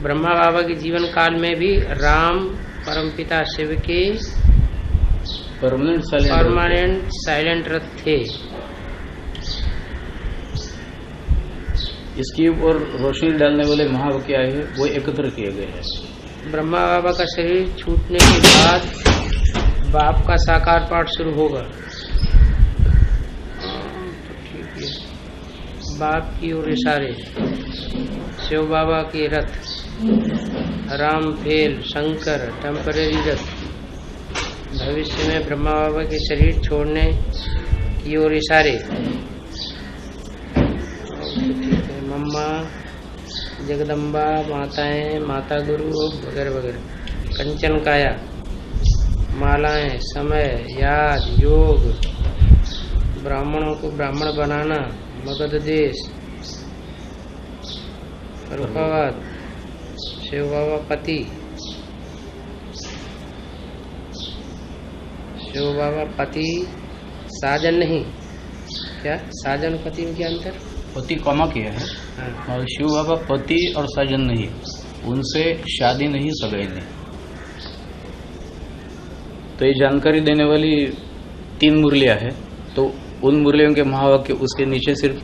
ब्रह्मा बाबा के जीवन काल में भी राम परमपिता शिव के परमानेंट साइलेंट रथ थे। इसके ऊपर रोशनी डालने वाले महावाक्य आए हैं, वो एकत्र किए गए हैं। ब्रह्मा बाबा का शरीर छूटने के बाद बाप का साकार पाठ शुरू होगा। बाप की ओर इशारे, शिव बाबा के रथ, राम फेल, शंकर टेम्परेरी रथ। भविष्य में ब्रह्मा बाबा के शरीर छोड़ने की ओर इशारे। मम्मा, जगदम्बा, माताएं, माता गुरु वगैरह वगैरह। कंचन काया, मालाएं, समय, याद, योग, ब्राह्मणों को ब्राह्मण बनाना, मगध देश, फरुखाबाद, शिव बाबा पति, शिव बाबा पति साजन नहीं, क्या साजन पति में क्या अंतर? पति कमा किया है और शिव बाबा पति और साजन नहीं, उनसे शादी नहीं, सगाई नहीं। तो ये जानकारी देने वाली 3 मुरलियां हैं, तो उन मुरलियों के महावाक्य उसके नीचे सिर्फ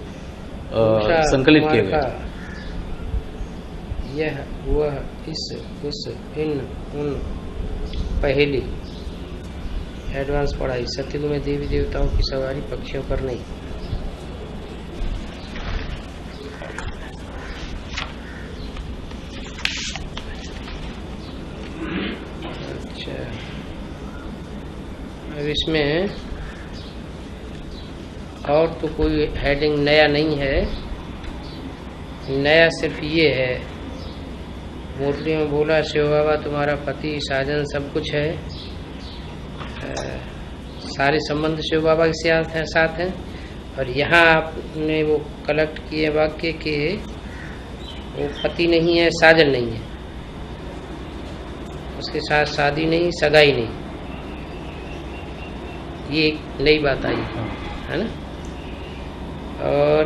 संकलित किए गए। यह वह इस उस इन उन पहली एडवांस पढ़ाई। सतयुग में देवी देवताओं की सवारी पक्षियों पर नहीं। अच्छा, अब इसमें और तो कोई हेडिंग नया नहीं है। नया सिर्फ ये है, मुरली में बोला शिव बाबा तुम्हारा पति साजन सब कुछ है। सारे संबंध शिव बाबा के साथ हैं। और यहाँ आपने वो कलेक्ट किए वाक्य के वो पति नहीं है, साजन नहीं है, उसके साथ शादी नहीं, सगाई नहीं। ये एक नई बात आई है ना। और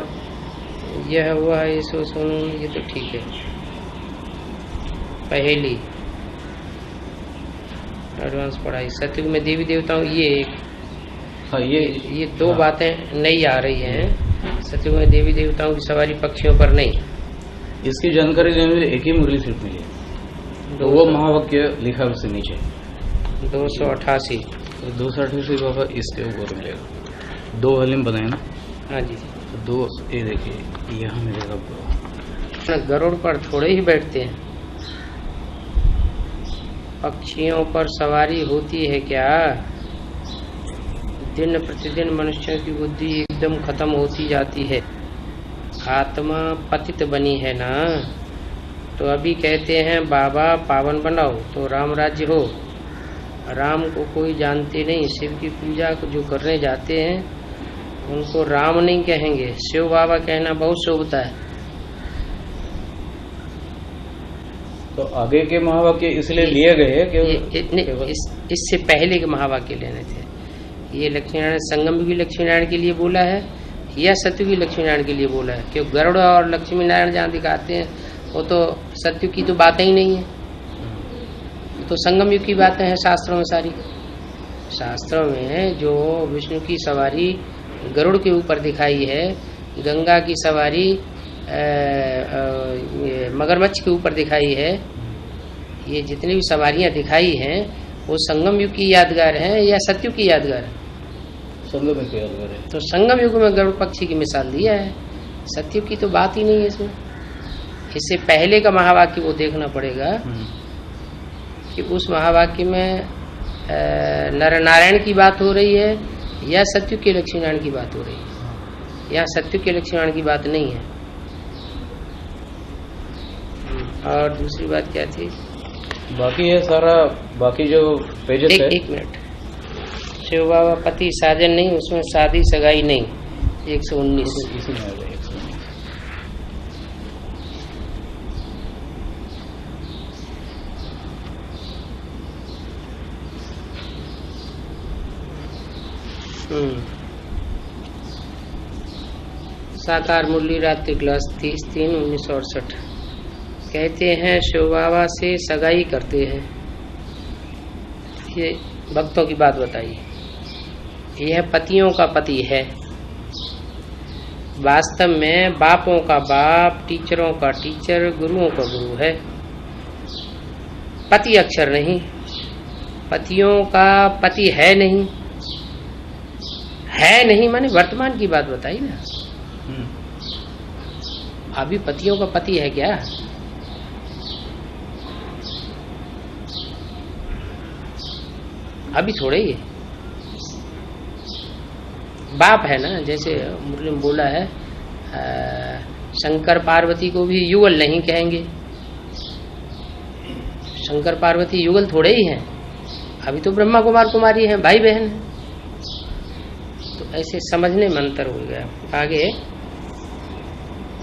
यह हुआ है इसको सुन, ये तो ठीक है। पहली एडवांस पढ़ाई, सतयुग में देवी देवताओं, ये एक ये 2 बातें नई आ रही हैं। सतयुग में देवी देवताओं की सवारी पक्षियों पर नहीं। इसकी जानकारी देने में एक ही मुरली सिर्फ मिली, तो वो महावाक्य लिखा उससे नीचे 288 बाबा इसके ऊपर मिलेगा। 2 हलीम बनाए ना। हाँ जी, 2 ये देखिए यहाँ मिलेगा। गरुड़ पर थोड़े ही बैठते हैं, पक्षियों पर सवारी होती है क्या? दिन प्रतिदिन मनुष्यों की बुद्धि एकदम खत्म होती जाती है। आत्मा पतित बनी है ना, तो अभी कहते हैं बाबा पावन बनाओ तो राम राज्य हो। राम को कोई जानते नहीं। शिव की पूजा जो करने जाते हैं उनको राम नहीं कहेंगे, शिव बाबा कहना बहुत शोभता है। तो आगे के महावाक्य इसलिए लिए गए कि इससे पहले के महावाक्य लेने थे। ये लक्ष्मी नारायण संगम भी लक्ष्मी नारायण के लिए बोला है या सत्यु की लक्ष्मी नारायण के लिए बोला है? क्योंकि गरुड़ और लक्ष्मी नारायण जहाँ दिखाते हैं वो तो सत्यु की तो बातें ही नहीं है, तो संगम युग की बातें हैं शास्त्रों में सारी। शास्त्रों में जो विष्णु की सवारी गरुड़ के ऊपर दिखाई है, गंगा की सवारी मगरमच्छ के ऊपर दिखाई है, ये जितनी भी सवारियां दिखाई हैं वो संगम युग की यादगार हैं या सतयुग की यादगार है? संगम युग की यादगार है। तो संगम युग में गरुड़ पक्षी की मिसाल दिया है, सतयुग की तो बात ही नहीं है इसमें। इससे पहले का महावाक्य वो देखना पड़ेगा कि उस महावाक्य में नर नारायण की बात हो रही है या सतयुग के लक्ष्मी नारायण की बात हो रही है। यहाँ सतयुग के लक्ष्मी नारायण की बात नहीं है। और दूसरी बात क्या थी? बाकी है सारा, बाकी जो पेजेस है। एक मिनट, शिव बाबा पति साजन नहीं, उसमें शादी सगाई नहीं। 119 इसी में आ गया। 119 साकार मुरली रात्रि क्लास 30/3/1968। कहते हैं शिव बाबा से सगाई करते हैं। ये भक्तों की बात बताइए। यह पतियों का पति है, वास्तव में बापों का बाप, टीचरों का टीचर, गुरुओं का गुरु है। पति अक्षर नहीं, पतियों का पति है नहीं। है नहीं माने वर्तमान की बात बताई ना। अभी पतियों का पति है क्या? अभी थोड़े ही बाप है ना। जैसे मुरली में बोला है, शंकर पार्वती को भी युगल नहीं कहेंगे। शंकर पार्वती युगल थोड़े ही हैं, अभी तो ब्रह्मा कुमार कुमारी हैं, भाई बहन हैं। तो ऐसे समझने में अंतर हो गया। आगे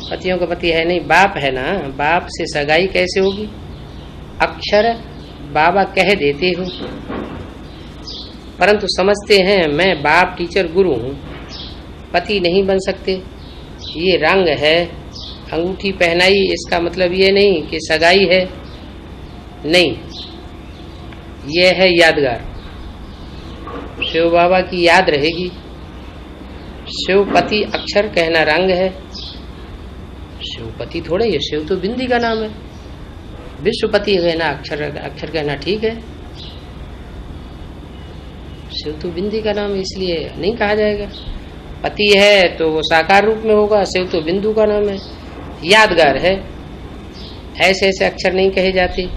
पतियों का पति है नहीं, बाप है ना। बाप से सगाई कैसे होगी? अक्षर बाबा कह देते हो, परंतु समझते हैं मैं बाप, टीचर, गुरु हूँ, पति नहीं बन सकते। ये रंग है, अंगूठी पहनाई, इसका मतलब ये नहीं कि सगाई है, नहीं। ये है यादगार, शिव बाबा की याद रहेगी। शिवपति अक्षर कहना रंग है, शिवपति थोड़े ही, शिव तो बिंदी का नाम है। विश्वपति कहना अक्षर कहना ठीक है, शिव तो बिंदी का नाम है, इसलिए नहीं कहा जाएगा। पति है तो वो साकार रूप में होगा, शिव तो बिंदु का नाम है, यादगार है। ऐसे ऐसे अक्षर नहीं कहे जाते।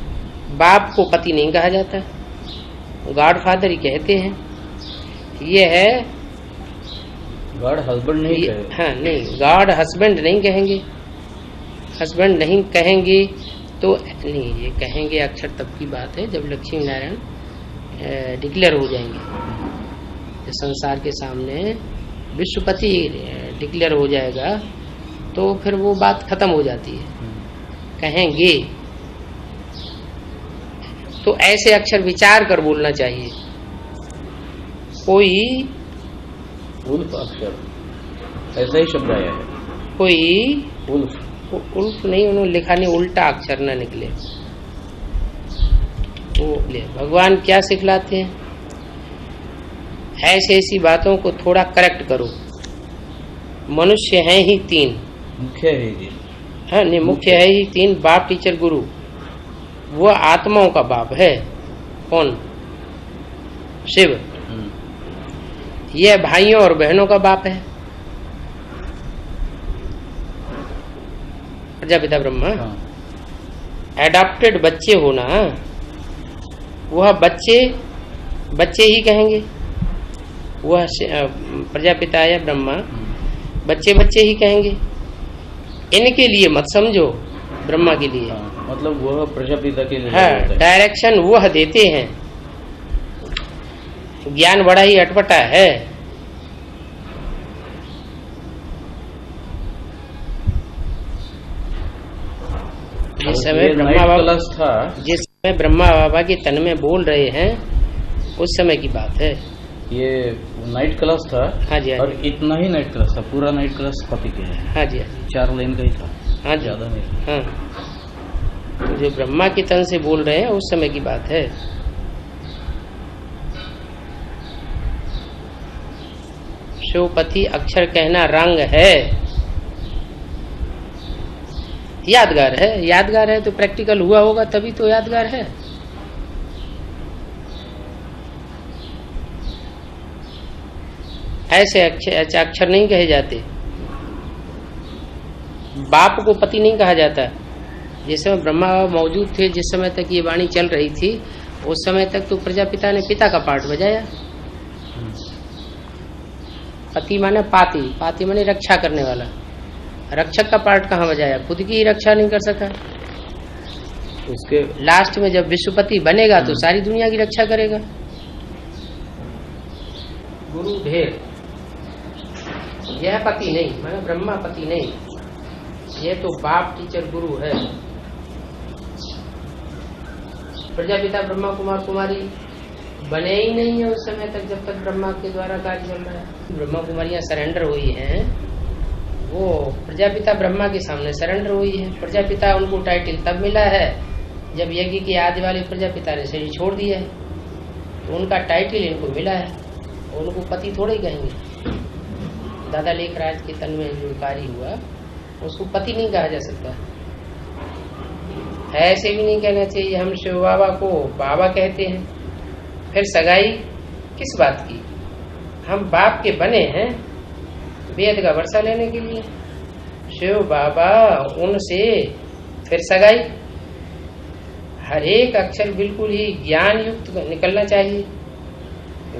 बाप को पति नहीं कहा जाता, गॉड फादर ही कहते हैं। ये है गॉड हस्बैंड नहीं कहेंगे। हाँ नहीं, गॉड हस्बैंड नहीं कहेंगे, हस्बैंड नहीं कहेंगे तो नहीं, ये कहेंगे अक्षर तब की बात है जब लक्ष्मी नारायण डिक्लेयर हो जाएंगे। संसार के सामने विश्वपति डिक्लेयर हो जाएगा तो फिर वो बात खत्म हो जाती है, कहेंगे। तो ऐसे अक्षर विचार कर बोलना चाहिए। कोई उल्फ अक्षर, ऐसा ही शब्द आया है। कोई उल्फ नहीं, उन्होंने लिखा नहीं, उल्टा अक्षर न निकले। वो भगवान क्या सिखलाते हैं? ऐसी ऐसी बातों को थोड़ा करेक्ट करो। मनुष्य हैं ही तीन, मुख्य है जी। हाँ नहीं, मुख्य है ही तीन, बाप, टीचर, गुरु। वो आत्माओं का बाप है। कौन? शिव। यह भाइयों और बहनों का बाप है, प्रजापिता ब्रह्मा। एडॉप्टेड बच्चे होना, वह बच्चे ही कहेंगे। वह प्रजापिता या ब्रह्मा बच्चे ही कहेंगे। इनके लिए मत समझो, ब्रह्मा के लिए। मतलब वह प्रजापिता के लिए हाँ, डायरेक्शन वह देते हैं। ज्ञान बड़ा ही अटपटा है। जिस समय ब्रह्मा बाबा के तन में बोल रहे हैं उस समय की बात है। ये नाइट क्लास था। हाँ जी, और इतना ही नाइट क्लास था, पूरा नाइट क्लास कॉपी किया है। हाँ जी, 4 लाइन का ही था। हाँ जी, ज्यादा नहीं। हाँ, तो जो ब्रह्मा के तन से बोल रहे हैं उस समय की बात है। शिवपति अक्षर कहना रंग है, यादगार है। यादगार है तो प्रैक्टिकल हुआ होगा तभी तो यादगार है। ऐसे अक्षर नहीं कहे जाते। बाप को पति नहीं कहा जाता। जिस समय ब्रह्मा मौजूद थे, जिस समय तक ये वाणी चल रही थी, उस समय तक तो प्रजापिता ने पिता का पार्ट बजाया। पति माने पाती माने रक्षा करने वाला। रक्षक का पार्ट कहाँ बजाया? खुद की ही रक्षा नहीं कर सका। उसके लास्ट में जब विश्वपति बनेगा तो सारी दुनिया की रक्षा करेगा। गुरु ढेर, यह पति नहीं, माने ब्रह्मा पति नहीं, यह तो बाप, टीचर, गुरु है। प्रजापिता ब्रह्मा कुमार कुमारी बने ही नहीं है उस समय तक, जब तक ब्रह्मा के द्वारा कार्य चल रहा है। ब्रह्मा कुमारियां सरेंडर हुई हैं वो प्रजापिता ब्रह्मा के सामने सरेंडर हुई है। प्रजापिता उनको टाइटल तब मिला है जब यज्ञ के आदि वाले प्रजापिता ने शरीर छोड़ दिया है, तो उनका टाइटल इनको मिला है। उनको पति थोड़े ही कहेंगे। दादा लेखराज के तन में जो कार्य हुआ उसको पति नहीं कहा जा सकता। ऐसे भी नहीं कहना चाहिए हम शिव बाबा को बाबा कहते हैं। फिर सगाई किस बात की? हम बाप के बने हैं वेद का वर्षा लेने के लिए। शिव बाबा उनसे फिर सगाई। हर एक अक्षर बिल्कुल ही ज्ञान युक्त निकलना चाहिए।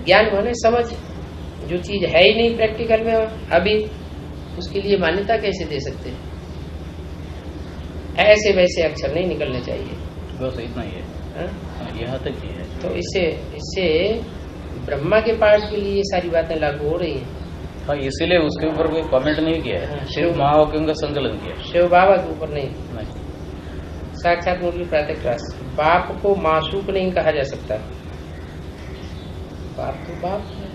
ज्ञान माने समझ। जो चीज है ही नहीं प्रैक्टिकल में अभी, उसके लिए मान्यता कैसे दे सकते हैं? ऐसे वैसे अक्षर नहीं निकलने चाहिए। बस इतना ही है, यहाँ तक ही है। तो इससे ब्रह्मा के पार्ट के लिए सारी बातें लागू हो रही हैं। हाँ, इसीलिए उसके ऊपर कोई कमेंट नहीं किया है। हाँ, सिर्फ महावाक्यों का संकलन किया, शिव बाबा के ऊपर नहीं। साक्षात मुरली प्रातःक्रास। बाप को मासूक नहीं कहा जा सकता। बाप तो बाप है।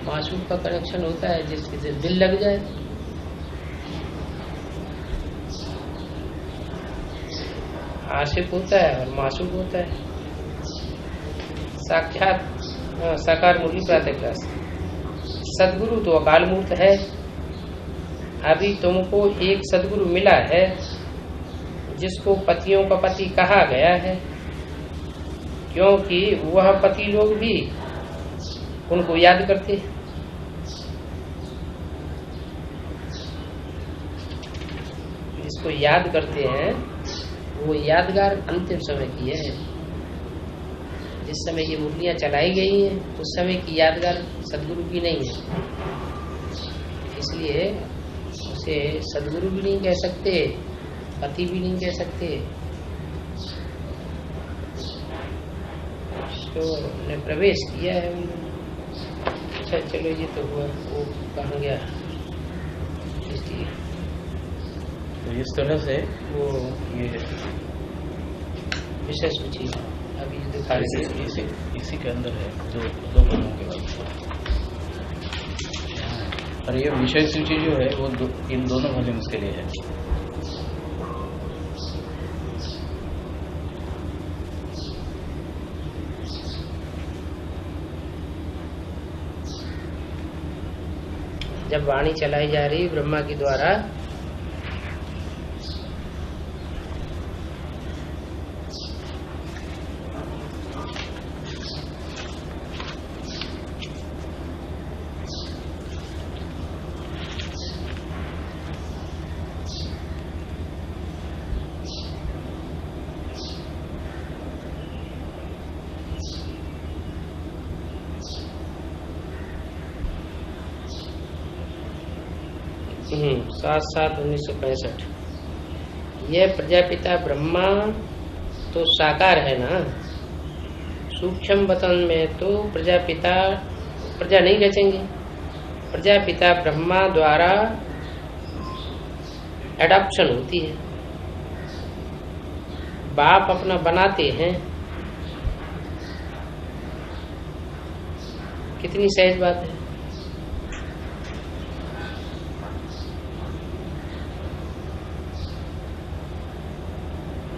मासूक का कनेक्शन होता है जिसके दिल लग जाए। आशिक होता है और मासूक होता है। साक्षात साकार मुरली प्रातःक्रास। सदगुरु तो अकाल मूर्त है। अभी तुमको एक सदगुरु मिला है जिसको पतियों का पति कहा गया है, क्योंकि वह पति लोग भी उनको याद करते हैं। जिसको याद करते हैं वो यादगार अंतिम समय की है। जिस समय ये मुरलियां चलाई गई हैं उस समय की यादगार सदगुरु की नहीं है। इसलिए उसे सदगुरु भी नहीं कह सकते, पति भी नहीं कह सकते। तो ने प्रवेश किया है। अच्छा चलो, ये तो हुआ, वो कहाँ गया? इसलिए तो इस तरह से वो ये विषय सूची अभी दिखा रही है। इसी के अंदर है दो पन्नों के बाद। और ये विषय सूची जो है वो इन दोनों वॉल्यूम्स के लिए है। जब वाणी चलाई जा रही ब्रह्मा के द्वारा, सात 1965। यह प्रजापिता ब्रह्मा तो साकार है ना। सूक्ष्म वतन में तो प्रजापिता प्रजा नहीं रचेंगे। प्रजापिता ब्रह्मा द्वारा एडॉप्शन होती है। बाप अपना बनाते हैं। कितनी सहज बात है।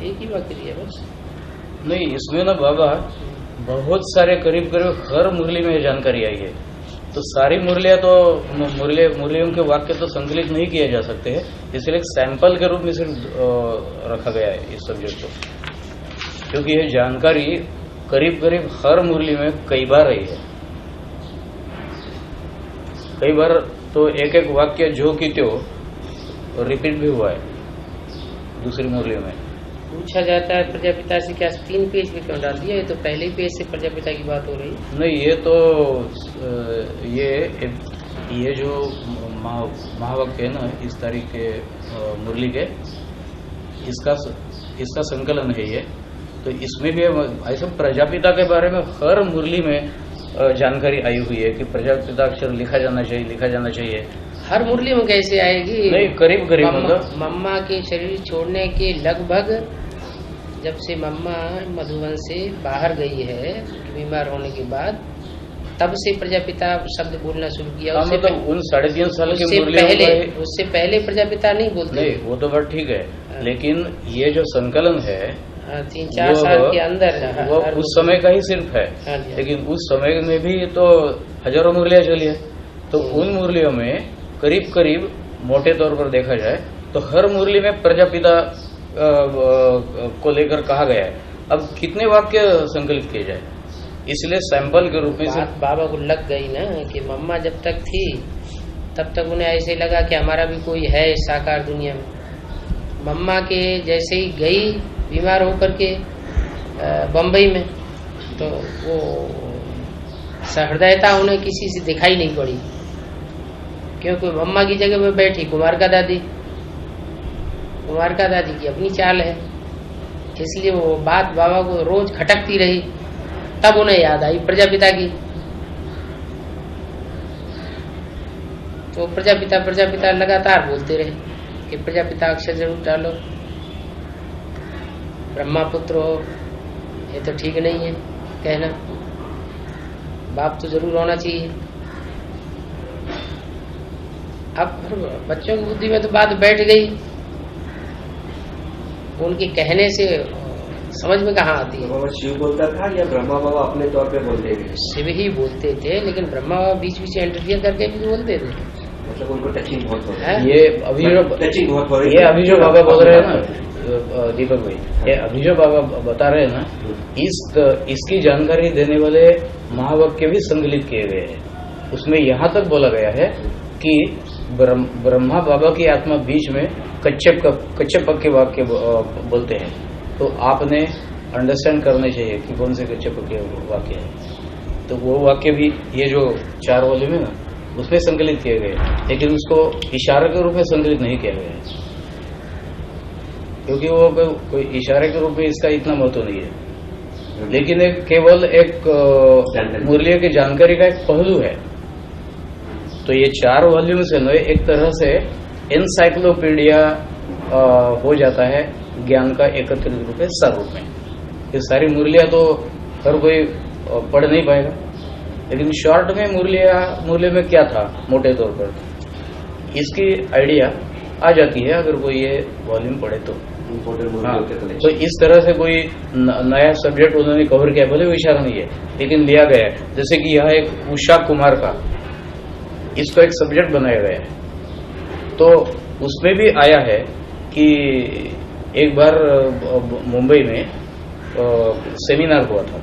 एक ही बात है बस। नहीं, इसमें ना बाबा बहुत सारे करीब हर मुरली में जानकारी आई है। तो सारी मुरलियां तो मुरलियों के वाक्य तो संकलित नहीं किए जा सकते हैं, इसलिए एक सैंपल के रूप में सिर्फ रखा गया है इस सब्जेक्ट को, क्योंकि ये जानकारी करीब हर मुरली में कई बार आई है। कई बार तो एक एक वाक्य जो की त्यो रिपीट भी हुआ है दूसरी मुरली में। पूछा जाता है प्रजापिता से, क्या 3 पेज में क्यों डाल दिया? ये तो पहले ही पेज से प्रजापिता की बात हो रही है। नहीं, ये तो ये जो महावाक्य है ना इस तारीख के मुरली के, इसका संकलन है ये। तो इसमें भी ऐसे प्रजापिता के बारे में हर मुरली में जानकारी आई हुई है कि प्रजापिता अक्षर लिखा जाना चाहिए। हर मुरली में कैसे आएगी? नहीं, करीब मतलब मम्मा के शरीर छोड़ने के लगभग, जब से मम्मा मधुबन से बाहर गई है बीमार होने के बाद, तब से प्रजापिता शब्द बोलना शुरू किया। हाँ, मतलब उन 3.5 साल के उससे पहले प्रजापिता नहीं बोलते। नहीं, वो तो बात ठीक है, लेकिन ये जो संकलन है 3-4 साल के अंदर वो उस समय का ही सिर्फ है। लेकिन उस समय में भी तो हजारों मुरलियां चली है, तो उन मुरलियों में करीब करीब मोटे तौर पर देखा जाए तो हर मुरली में प्रजापिता को लेकर कहा गया है। अब कितने वाक्य संकलित किए जाए, इसलिए सैंपल के रूप में से बाबा को लग गई ना कि मम्मा जब तक थी तब तक उन्हें ऐसे लगा कि हमारा भी कोई है साकार दुनिया में। मम्मा के जैसे ही गई बीमार होकर के बम्बई में, तो वो सहृदयता उन्हें किसी से दिखाई नहीं पड़ी, क्योंकि मम्मा की जगह में बैठी कुमारका दादी की अपनी चाल है, इसलिए वो बात बाबा को रोज खटकती रही। तब उन्हें याद आई प्रजापिता की, तो प्रजापिता लगातार बोलते रहे कि प्रजापिता अक्षर जरूर डालो, ब्रह्मा पुत्र हो ये तो ठीक नहीं है कहना, बाप तो जरूर होना चाहिए। अब बच्चों की बुद्धि में तो बात बैठ गई, उनके कहने से समझ में कहाँ आती है। बाबा शिव बोलता था या ब्रह्मा बाबा अपने तौर पे बोलते थे? शिव ही बोलते थे, लेकिन ब्रह्मा बाबा बीच बीच इंटरफियर करके भी बोलते थे। मतलब उनको टचिंग बहुत हो रहा है। ये अभी जो बाबा बोल रहे हैं ना दीपक भाई, ये अभी जो बाबा बता रहे हैं ना, इसकी जानकारी देने वाले महावाक्य भी संकलित किए गए हैं। उसमें यहाँ तक बोला गया है कि ब्रह्मा बाबा की आत्मा बीच में कच्चे पक्के वाक्य बोलते हैं, तो आपने अंडरस्टैंड करने चाहिए कि कौन से कच्चे पक्के वाक्य है। तो वो वाक्य भी ये जो 4 वॉल्यूम है ना उसमें संकलित किए गए, लेकिन उसको इशारे के रूप में संकलित नहीं किया गया है, क्योंकि वो कोई इशारे के रूप में इसका इतना महत्व नहीं है, लेकिन केवल एक मुरलिया की जानकारी का एक पहलू है। तो ये 4 वॉल्यूम से एक तरह से एनसाइक्लोपीडिया हो जाता है ज्ञान का एकत्रित रूप में, सार रूप में। ये सारी मुरलियां तो हर कोई पढ़ नहीं पाएगा, लेकिन शॉर्ट में मुरलिया में क्या था मोटे तौर पर इसकी आइडिया आ जाती है अगर कोई ये वॉल्यूम पढ़े तो। हाँ, तो इस तरह से कोई नया सब्जेक्ट उन्होंने कवर किया, भले वो इशारा नहीं है लेकिन लिया गया है। जैसे कि यह एक उषा कुमार का, इसको एक सब्जेक्ट बनाया गया है, तो उसमें भी आया है कि एक बार मुंबई में सेमिनार हुआ था।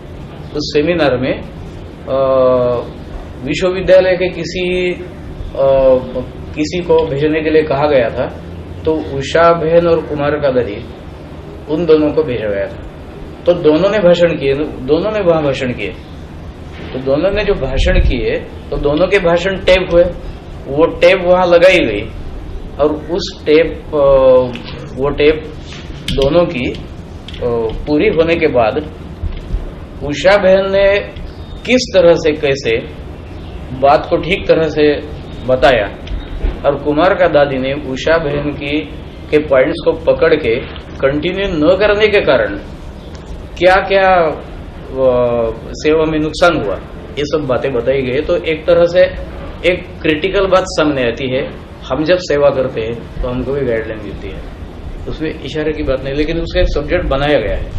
उस सेमिनार में विश्वविद्यालय के किसी को भेजने के लिए कहा गया था, तो उषा बहन और कुमार का दादी उन दोनों को भेजा गया था। तो दोनों ने भाषण किए, दोनों ने वहां भाषण किए, तो दोनों ने जो भाषण किए तो दोनों के भाषण टेप हुए, वो टेप वहां लगाई गई, और वो टेप दोनों की पूरी होने के बाद उषा बहन ने किस तरह से कैसे बात को ठीक तरह से बताया, और कुमार का दादी ने उषा बहन के पॉइंट्स को पकड़ के कंटिन्यू न करने के कारण क्या क्या सेवा में नुकसान हुआ, ये सब बातें बताई गई। तो एक तरह से एक क्रिटिकल बात सामने आती है, हम जब सेवा करते हैं तो हमको भी गाइडलाइन मिलती है, उसमें इशारे की बात नहीं, लेकिन उसका एक सब्जेक्ट बनाया गया है।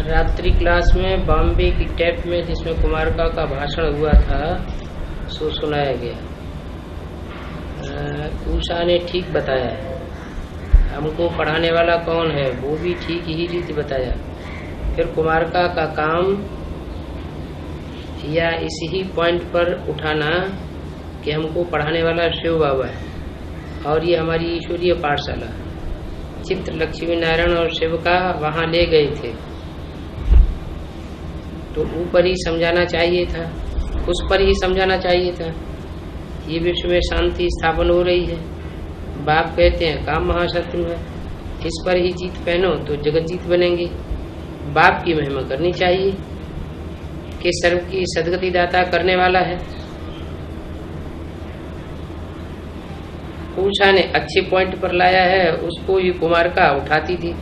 रात्रि क्लास में बॉम्बे की टेप में जिसमें कुमारका का भाषण हुआ था सो सुनाया गया। उषा ने ठीक बताया है, हमको पढ़ाने वाला कौन है वो भी ठीक ही रीति बताया। फिर कुमारका का काम या इसी पॉइंट पर उठाना कि हमको पढ़ाने वाला शिव बाबा है और ये हमारी ईश्वरीय पाठशाला। चित्र लक्ष्मी नारायण और शिव का वहाँ ले गए थे, तो ऊपर ही समझाना चाहिए था, उस पर ही समझाना चाहिए था। ये विश्व में शांति स्थापन हो रही है, बाप कहते हैं काम महाशत्रु है, इस पर ही जीत पहनो तो जगत जीत बनेंगे। बाप की महिमा करनी चाहिए कि सर्व की सदगति दाता करने वाला है। उषा ने अच्छे पॉइंट पर लाया है, उसको ही कुमारका उठाती थी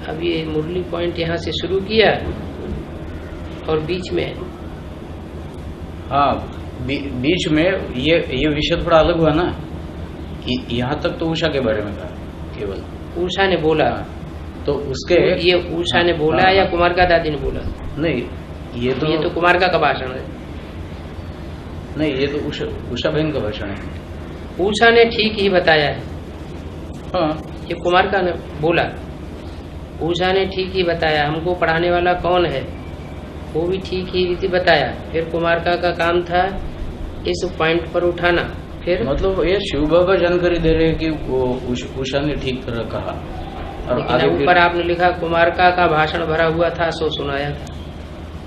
अब ये मुरली पॉइंट यहाँ से शुरू किया और बीच में हाँ बीच में ये विषय थोड़ा अलग हुआ ना। यहाँ तक तो उषा के बारे में था केवल, उषा ने बोला तो उसके ये उषा ने बोला या कुमार का दादी ने बोला? नहीं, ये तो कुमार का भाषण है। नहीं, ये तो उषा बहन का भाषण है। उषा ने ठीक ही बताया है। हाँ, ये कुमार का ने बोला, उषा ने ठीक ही बताया। हमको पढ़ाने वाला कौन है वो भी ठीक ही रीति बताया। फिर कुमार का काम था इस पॉइंट पर उठाना। फिर मतलब ये शिव बाबा जानकारी दे रहे हैं कि वो उषा ने ठीक तरह कहा। और आगे ऊपर आपने लिखा कुमार का भाषण भरा हुआ था सो सुनाया था।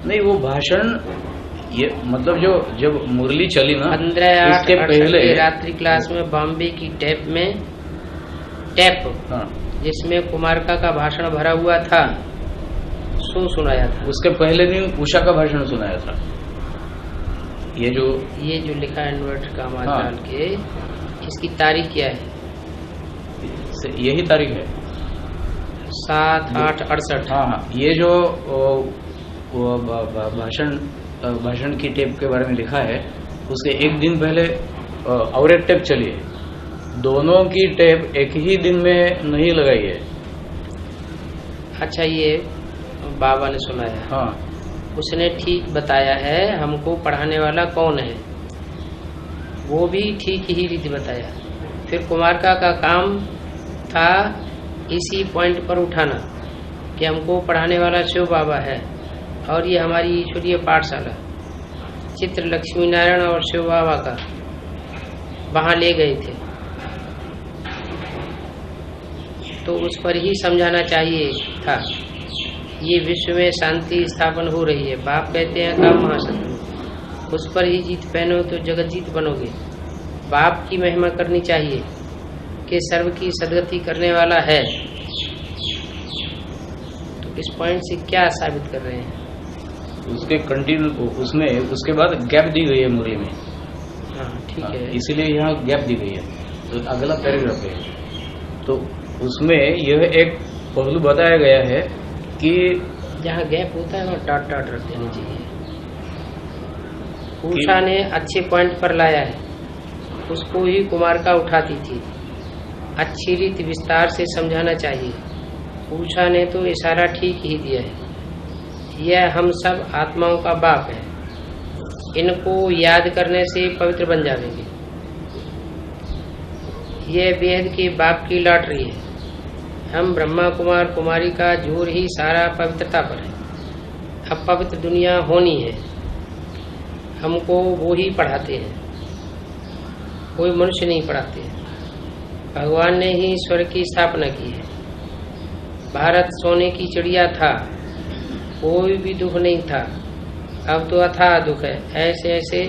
नहीं, वो भाषण ये मतलब जो जब मुरली चली ना 15/8 पहले रात्रि क्लास में बॉम्बे की टेप हाँ, जिसमें कुमार का भाषण भरा हुआ था सो सुनाया था। उसके पहले नहीं उषा का भाषण सुनाया था। ये जो लिखा है इन्वर्ट का डाल के, इसकी तारीख क्या है? यही तारीख है 7/8/68। हाँ, ये जो भाषण की टेप के बारे में लिखा है उसके एक दिन पहले और एक टेप चली है। दोनों की टेप एक ही दिन में नहीं लगाई है। अच्छा, ये बाबा ने सुनाया। हाँ, उसने ठीक बताया है हमको पढ़ाने वाला कौन है, वो भी ठीक ही रीति बताया। फिर कुमार का काम था इसी पॉइंट पर उठाना कि हमको पढ़ाने वाला शिव बाबा है और ये हमारी ईश्वरीय पाठशाला चित्र लक्ष्मी नारायण और शिव बाबा का वहाँ ले गए थे, तो उस पर ही समझाना चाहिए था। ये विश्व में शांति स्थापन हो रही है। बाप कहते हैं काम महाशत्रु, उस पर ही जीत पहनो तो जगत जीत बनोगे। बाप की महिमा करनी चाहिए कि सर्व की सदगति करने वाला है। तो इस पॉइंट से क्या साबित कर रहे हैं? उसके कंटिन्यू उसमें उसके बाद गैप दी गई है मुरली में। हाँ, ठीक है, इसीलिए यहाँ गैप दी गई है। तो अगला पैराग्राफ है, तो उसमें यह एक पहलू बताया गया है कि जहाँ गैप होता है वहाँ डॉट डॉट रख देनी चाहिए। उषा ने अच्छे पॉइंट पर लाया है, उसको ही कुमार का उठाती थी। अच्छी रीति विस्तार से समझाना चाहिए। उषा ने तो इशारा ठीक ही दिया है। यह हम सब आत्माओं का बाप है, इनको याद करने से पवित्र बन जाएंगे। यह वेद के बाप की लॉटरी है। हम ब्रह्मा कुमार कुमारी का जोर ही सारा पवित्रता पर है। अब पवित्र दुनिया होनी है, हमको वो ही पढ़ाते हैं, कोई मनुष्य नहीं पढ़ाते हैं। भगवान ने ही स्वर्ग की स्थापना की है। भारत सोने की चिड़िया था, कोई भी दुख नहीं था। अब तो अथाह दुख है। ऐसे ऐसे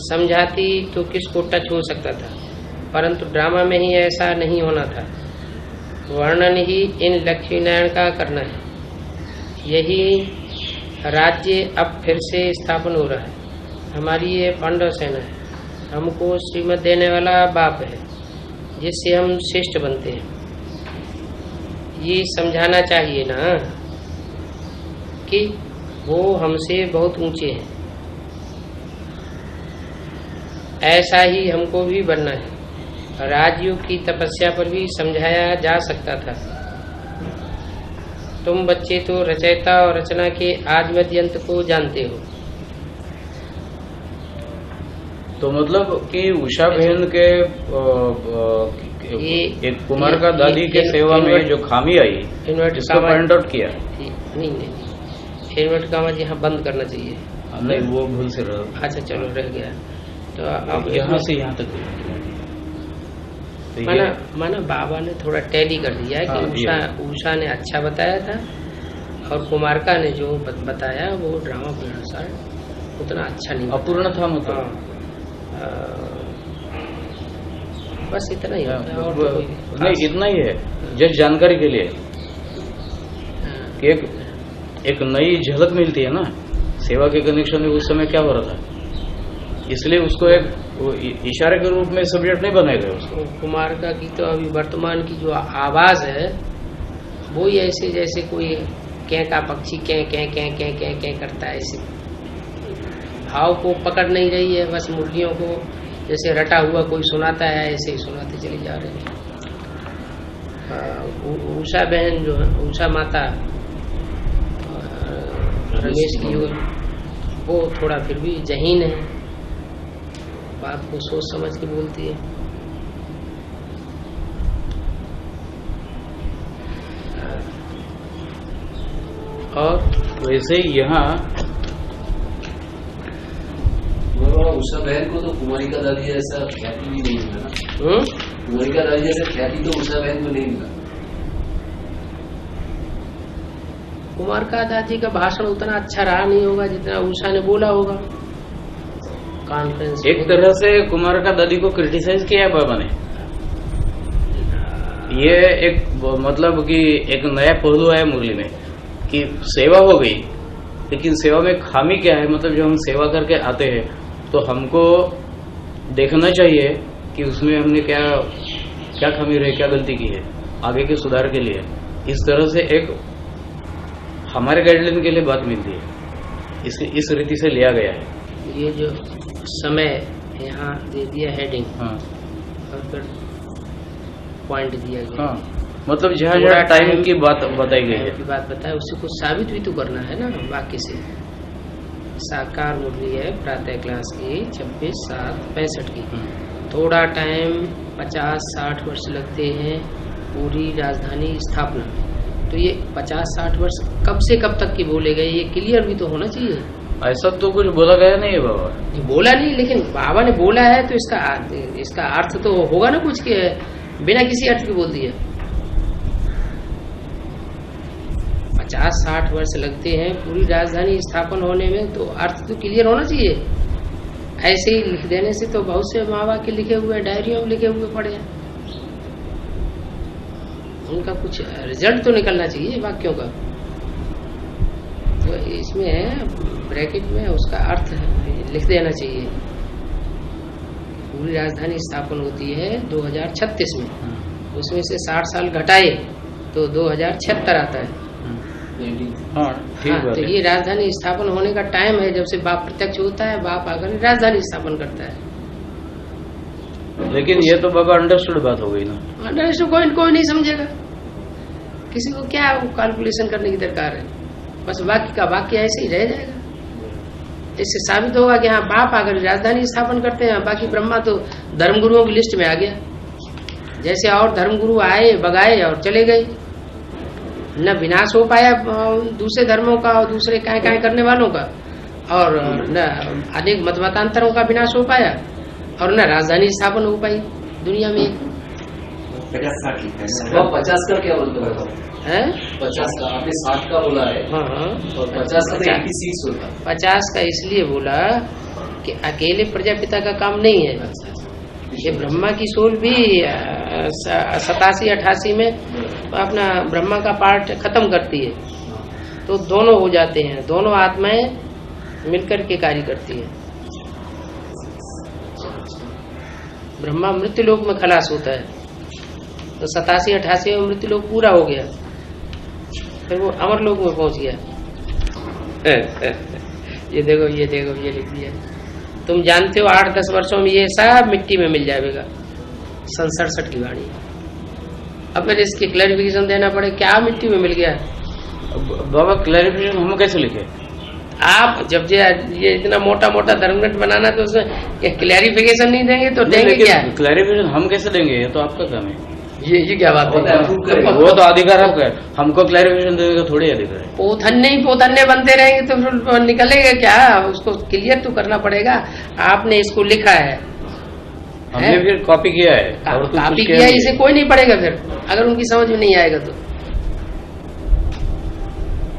समझाती तो किसको टच हो सकता था, परंतु ड्रामा में ही ऐसा नहीं होना था। वर्णन ही इन लक्ष्मी नारायण का करना है। यही राज्य अब फिर से स्थापन हो रहा है। हमारी ये पांडव सेना है। हमको श्रीमत देने वाला बाप है, जिससे हम श्रेष्ठ बनते हैं। ये समझाना चाहिए ना कि वो हमसे बहुत ऊंचे हैं। ऐसा ही हमको भी बनना है। राजयोग की तपस्या पर भी समझाया जा सकता था। तुम बच्चे तो रचयिता और रचना के आदि मध्य अंत को जानते हो। तो मतलब कि उषा बहन के एक कुमार का दादी के सेवा में जो खामी आई इसको पॉइंट आउट किया। नहीं, इन्वर्ट का यहाँ बंद करना चाहिए। नहीं, वो भूल से रहा। अच्छा, चलो रह गया। तो अब यहाँ से यहाँ तक माना बाबा ने थोड़ा टैली कर दिया कि उषा ने अच्छा बताया था और कुमारका ने जो बताया वो ड्रामा के अनुसार उतना अच्छा नहीं, अपूर्ण था। मतलब बस इतना ही है। नहीं, इतना ही है जस्ट जानकारी के लिए कि एक नई झलक मिलती है ना सेवा के कनेक्शन में। उस समय क्या हो रहा था, इसलिए उसको एक वो इशारे के रूप में सब्जेक्ट नहीं बनाए गए उसको। कुमारका की तो अभी वर्तमान की जो आवाज है वो ही ऐसे जैसे कोई कै का पक्षी कै कै कै कै कै कै करता है, ऐसे भाव को पकड़ नहीं रही है, बस मुरलियों को जैसे रटा हुआ कोई सुनाता है ऐसे ही सुनाते चले जा रहे हैं। उषा बहन जो है, उषा माता रमेश की वो थोड़ा फिर भी जहीन है, बात को सोच समझ के बोलती है। और वैसे यहाँ उषा बहन को तो कुमारिका दादी जैसा ख्याति भी नहीं मिला ना। कुमारिका दादी जैसा ख्याति तो उषा बहन को नहीं मिला। कुमारका दादी का भाषण उतना अच्छा रहा नहीं होगा जितना उषा ने बोला होगा कॉन्फ्रेंस। एक तरह से कुमारका दादी को क्रिटिसाइज किया बाबा ने। ये एक मतलब कि एक नया पहलू है मुरली में कि सेवा हो गई, लेकिन सेवा में खामी क्या है, मतलब जब हम सेवा करके आते हैं तो हमको देखना चाहिए कि उसमें हमने क्या क्या खामी रही, क्या गलती की है आगे के सुधार के लिए। इस तरह से एक हमारे गाइडलाइन के लिए बात मिलती है, इस रीति से लिया गया है। ये जो समय यहाँ दे दिया हेडिंग, हाँ, और फिर पॉइंट दिया गया, हाँ, मतलब जहाँ जहाँ टाइम की बात बताई गई है, की बात बताए उससे कुछ साबित भी तो करना है ना वाक्य से। साकार मुरली है प्रातः क्लास की 26/7/65 की। थोड़ा टाइम 50-60 वर्ष लगते हैं पूरी राजधानी स्थापना। तो ये 50-60 वर्ष कब से कब तक की बोले गए, ये क्लियर भी तो होना चाहिए। ऐसा तो कुछ बोला गया नहीं है बाबा। बोला नहीं, लेकिन बाबा ने बोला है तो इसका अर्थ तो होगा ना कुछ के बिना किसी अर्थ के बोल दिया। 50-60 वर्ष लगते हैं पूरी राजधानी स्थापन होने में, तो अर्थ तो क्लियर होना चाहिए। ऐसे ही लिख देने से तो बहुत से माँ बाप के लिखे हुए डायरियों में लिखे हुए पड़े हैं, उनका कुछ रिजल्ट तो निकलना चाहिए वाक्यों का। तो इसमें ब्रैकेट में उसका अर्थ लिख देना चाहिए। पूरी राजधानी स्थापन होती है 2036 में, उसमें से 60 साल घटाए तो 2076 आता है। हाँ, ठीक हाँ, बात तो है। ये राजधानी स्थापन होने का टाइम है जब से बाप प्रत्यक्ष होता है, बाप आकर राजधानी स्थापन करता है। लेकिन ये तो बाबा अंडरस्टूड बात हो गई ना। अंडरस्टूड कोई नहीं समझेगा, किसी को क्या कैलकुलेशन करने की दरकार है, बस वाक्य का वाक्य ऐसे ही रह जाएगा। इससे साबित होगा कि हाँ बाप आकर राजधानी स्थापन करते हैं, बाकी ब्रह्मा तो धर्मगुरुओं की लिस्ट में आ गया। जैसे और धर्मगुरु आए बगाए और चले गए, न विनाश हो पाया दूसरे धर्मों का और दूसरे काय करने वालों का, और न अनेक मतमतांतरों का विनाश हो पाया, और न राजधानी स्थापन हो पाई दुनिया में। 50 का क्या बोलते हैं? 50 का आपने 60 का बोला है। हाँ, और 50 का 86 होता है। 50 का इसलिए बोला कि अकेले प्रजापिता का काम नहीं है, ये ब्रह्मा की सोल भी 87-88 में अपना ब्रह्मा का पार्ट खत्म करती है, तो दोनों हो जाते हैं, दोनों आत्माएं मिलकर के कार्य करती है। ब्रह्मा मृत्यु लोक में खलास होता है, तो 87-88 में मृत्यु लोक पूरा हो गया, फिर वो अमर लोक में पहुंच गया। ये देखो ये लिख दिया। तुम जानते हो 8-10 वर्षों में ये सब मिट्टी में मिल जाएगा। 67 की वाणी। अब फिर इसकी क्लैरिफिकेशन देना पड़े, क्या मिट्टी में मिल गया। बाबा क्लैरिफिकेशन हम कैसे लिखे? आप जब ये इतना मोटा मोटा धर्मग्रंथ बनाना, तो उसमें क्लैरिफिकेशन नहीं देंगे तो देंगे क्या? क्लैरिफिकेशन हम कैसे देंगे, ये तो आपका काम है। ये क्या बात है? वो तो अधिकार आपका है, हमको क्लैरिफिकेशन देने का थोड़ी अधिकार है। पोथन्ने बनते रहेंगे तो फिर निकलेगा क्या? उसको क्लियर तो करना पड़ेगा। आपने इसको लिखा है, हमने फिर कॉपी किया है, और कॉपी किया, इसे कोई नहीं पढ़ेगा फिर, अगर उनकी समझ में नहीं आएगा तो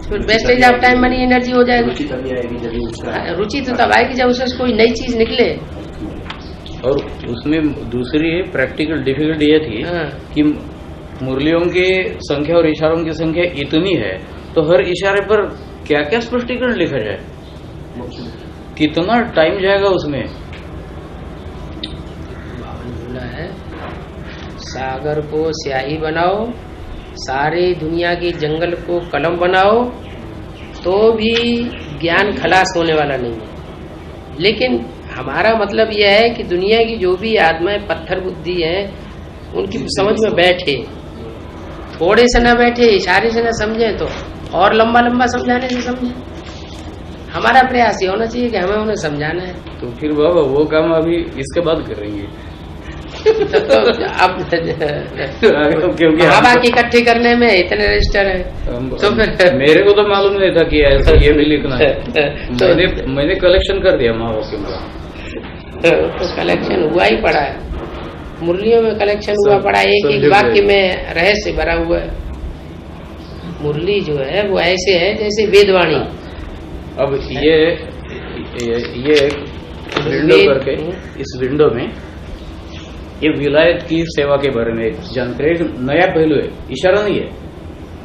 फिर wastage of time money energy हो जाएगी। रुचि तो तब आएगी जब उससे कोई नई चीज निकले। और उसमें दूसरी प्रैक्टिकल डिफिकल्टी ये थी कि मुरलियों की संख्या और इशारों की संख्या इतनी है, तो हर इशारे पर क्या क्या स्पष्टीकरण लिखा जाए, कितना टाइम जाएगा उसमें। है, सागर को स्याही बनाओ, सारे दुनिया के जंगल को कलम बनाओ, तो भी ज्ञान खलास होने वाला नहीं है। लेकिन हमारा मतलब यह है कि दुनिया की जो भी आत्माएं पत्थर बुद्धि है, उनकी समझ में बैठे, थोड़े से ना बैठे, इशारे से ना समझे, तो और लंबा लंबा समझाने से समझे। हमारा प्रयास ये होना चाहिए कि हमें उन्हें समझाना है। तो फिर बाबा वो काम अभी इसके बाद करेंगे। तो अब क्योंकि हवा की इकट्ठी करने में इतने रजिस्टर है, तो फिर मेरे को तो मालूम नहीं था कि ऐसा ये भी लिखना है। तो मैंने कलेक्शन कर दिया महावाक्यों का। तो कलेक्शन हुआ ही पड़ा है, मुरलियों में कलेक्शन हुआ पड़ा, एक एक वाक्य में रहस्य भरा हुआ है। मुरली जो है वो ऐसे है जैसे वेदवाणी। अब ये विंडो करके, इस विंडो में ये विलायत की सेवा के बारे में जानकारी, एक नया पहलू है, इशारा नहीं है,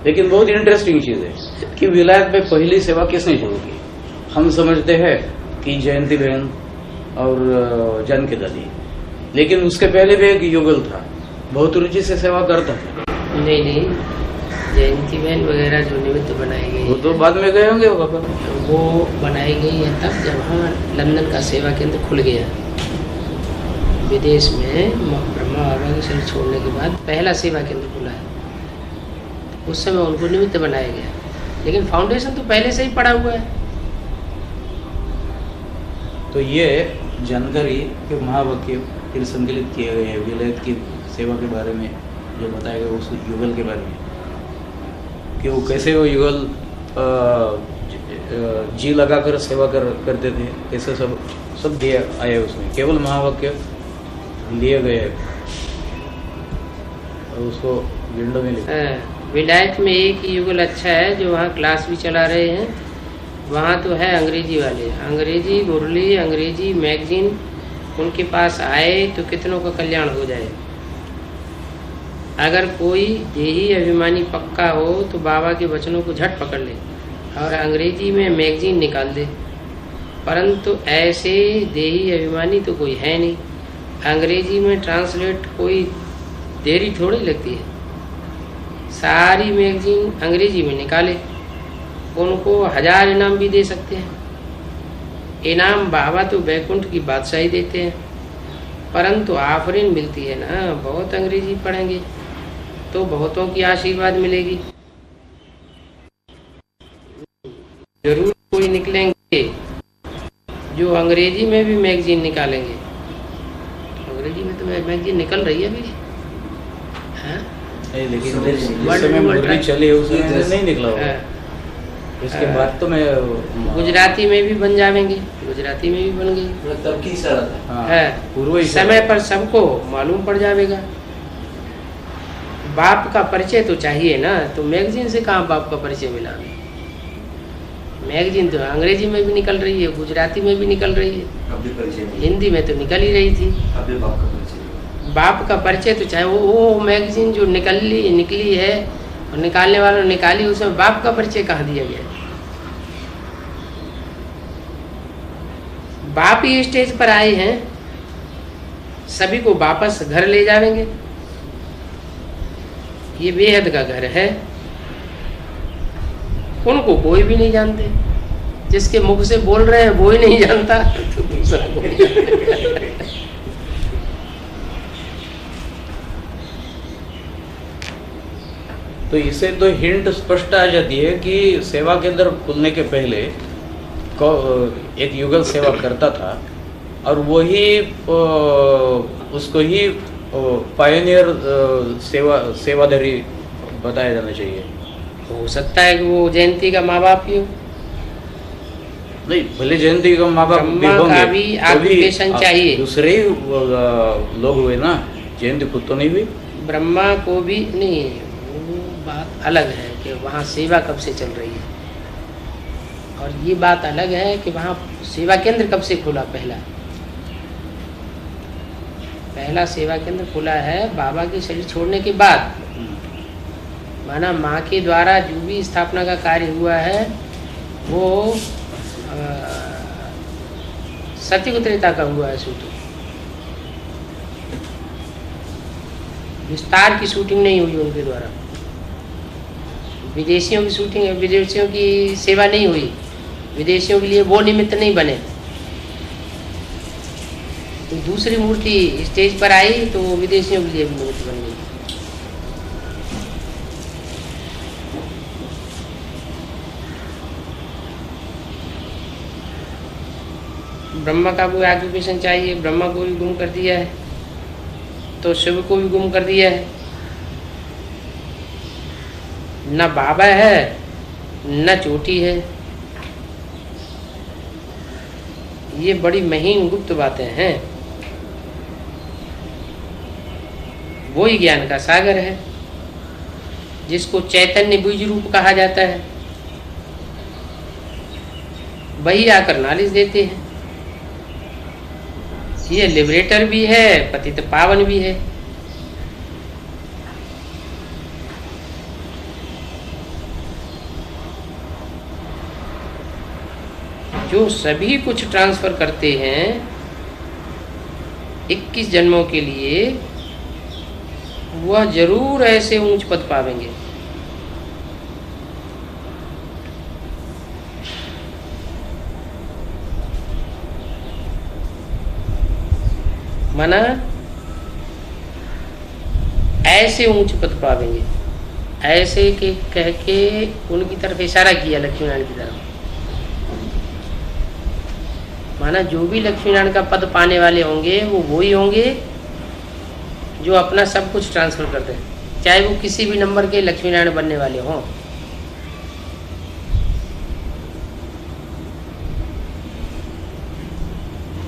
लेकिन बहुत इंटरेस्टिंग चीज है कि विलायत में पहली सेवा किसने शुरू की। हम समझते हैं कि जयंती बहन और जानकी दादी, लेकिन उसके पहले भी एक युगल था, बहुत रुचि से सेवा करता था। नहीं, जयंती बहन वगैरह जो निमित्त बनाई गई, वो तो बाद में गए होंगे बाबा। वो बनाई गई है तब जब वहाँ लंदन का सेवा केंद्र खुल गया। विदेश में ब्रह्मा बाबा के शरीर छोड़ने के बाद पहला सेवा केंद्र खुला है, उस समय उनको निमित्त बनाया गया, लेकिन फाउंडेशन तो पहले से ही पड़ा हुआ है। तो ये जानकारी के महावाक्य फिर संकलित किए गए हैं विलायत की सेवा के बारे में, जो बताया गया उस युगल के बारे में, कि वो कैसे वो युगल जी लगाकर सेवा करते थे, ऐसे सब दिया आया उसमें। केवल महावाक्य लिए गए और उसको विंडो में लिखा। विलायत में एक ही युगल अच्छा है जो वहाँ क्लास भी चला रहे हैं, वहाँ तो है अंग्रेजी वाले, अंग्रेजी मुरली, अंग्रेजी मैगजीन, उनके पास आए तो कितनों का कल्याण हो जाए। अगर कोई देही अभिमानी पक्का हो तो बाबा के वचनों को झट पकड़ ले और अंग्रेजी में मैगजीन निकाल दे, परंतु ऐसे देही अभिमानी तो कोई है नहीं। अंग्रेजी में ट्रांसलेट कोई देरी थोड़ी लगती है, सारी मैगजीन अंग्रेजी में निकाले, उनको 1000 इनाम भी दे सकते हैं। इनाम बाबा तो बैकुंठ की बादशाही देते हैं, परंतु आफरीन मिलती है ना, बहुत अंग्रेजी पढ़ेंगे तो बहुतों की आशीर्वाद मिलेगी। जरूर कोई निकलेंगे जो अंग्रेजी में भी मैगजीन निकालेंगे। अंग्रेजी में तो मैगजीन निकल रही है अभी, लेकिन चली है उसमें नहीं निकला होगा। इसके बाद तो मैं गुजराती में भी बन जाएंगे, गुजराती में भी बन गई तब की शरत है, पूर्व समय पर सबको मालूम पड़ जाएगा। बाप का परिचय तो चाहिए ना, तो मैगजीन से कहाँ बाप का परिचय मिला। मैगजीन तो अंग्रेजी में भी निकल रही है, गुजराती में भी निकल रही है, हिंदी में तो निकल ही रही थी। बाप का परिचय तो चाहे वो मैगजीन जो निकली है और निकालने वालों निकाली, उसमें बाप का परिचय कहाँ दिया गया। बाप ही स्टेज पर आए हैं, सभी को वापस घर ले जाएंगे। ये बेहद का घर है, उनको कोई भी नहीं जानते, जिसके मुख से बोल रहे हैं वो ही नहीं जानता तो दूसरा कोई तो इसे तो हिंट स्पष्ट आ जाती है कि सेवा केंद्र खुलने के पहले एक युगल सेवा करता था और वही उसको ही पायनियर सेवाधारी बताया जाना चाहिए। हो सकता है कि वो जयंती का माँ बाप ही हो। नहीं, भले जयंती का माँ बाप भी होंगे, भी एप्लीकेशन चाहिए। दूसरे लोग हुए ना, जयंती खुद तो नहीं हुई। ब्रह्मा को भी नहीं, वो बात अलग है कि वहाँ सेवा कब से चल रही है, और ये बात अलग है कि वहाँ सेवा केंद्र कब से खुला। पहला सेवा केंद्र खुला है बाबा के शरीर छोड़ने के बाद, माना माँ के द्वारा जो भी स्थापना का कार्य हुआ है वो सत्ययुग त्रेता का हुआ है। सूत्र विस्तार की शूटिंग नहीं हुई उनके द्वारा, विदेशियों की शूटिंग, विदेशियों की सेवा नहीं हुई, विदेशियों के लिए वो निमित्त नहीं बने। तो दूसरी मूर्ति स्टेज पर आई तो वो विदेशियों के लिए भी मूर्ति बन गई। ब्रह्मा का कोई ऑक्यूपेशन चाहिए, ब्रह्मा को भी गुम कर दिया है, तो शिव को भी गुम कर दिया है। न बाबा है न चोटी है। ये बड़ी महीन गुप्त बातें हैं। वही ज्ञान का सागर है जिसको चैतन्य बीज रूप कहा जाता है। वही आकर नॉलेज देते हैं। ये लिबरेटर भी है, पतित पावन भी है। जो सभी कुछ ट्रांसफर करते हैं 21 जन्मों के लिए, वह जरूर ऐसे ऊंच पद पावेंगे। माना ऐसे ऊंच पद पावेंगे। ऐसे के कह के उनकी तरफ इशारा किया, लक्ष्मी नारायण की तरफ। माना जो भी लक्ष्मी नारायण का पद पाने वाले होंगे वो वही होंगे जो अपना सब कुछ ट्रांसफर करते हैं, चाहे वो किसी भी नंबर के लक्ष्मी नारायण बनने वाले हों।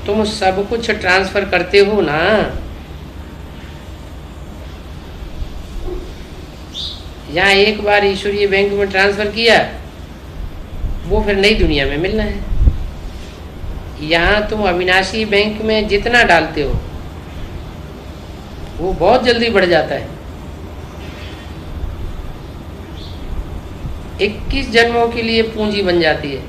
तुम सब कुछ ट्रांसफर करते हो ना, यहाँ एक बार ईश्वरीय बैंक में ट्रांसफर किया, वो फिर नई दुनिया में मिलना है। यहाँ तुम अविनाशी बैंक में जितना डालते हो वो बहुत जल्दी बढ़ जाता है। 21 जन्मों के लिए पूंजी बन जाती है।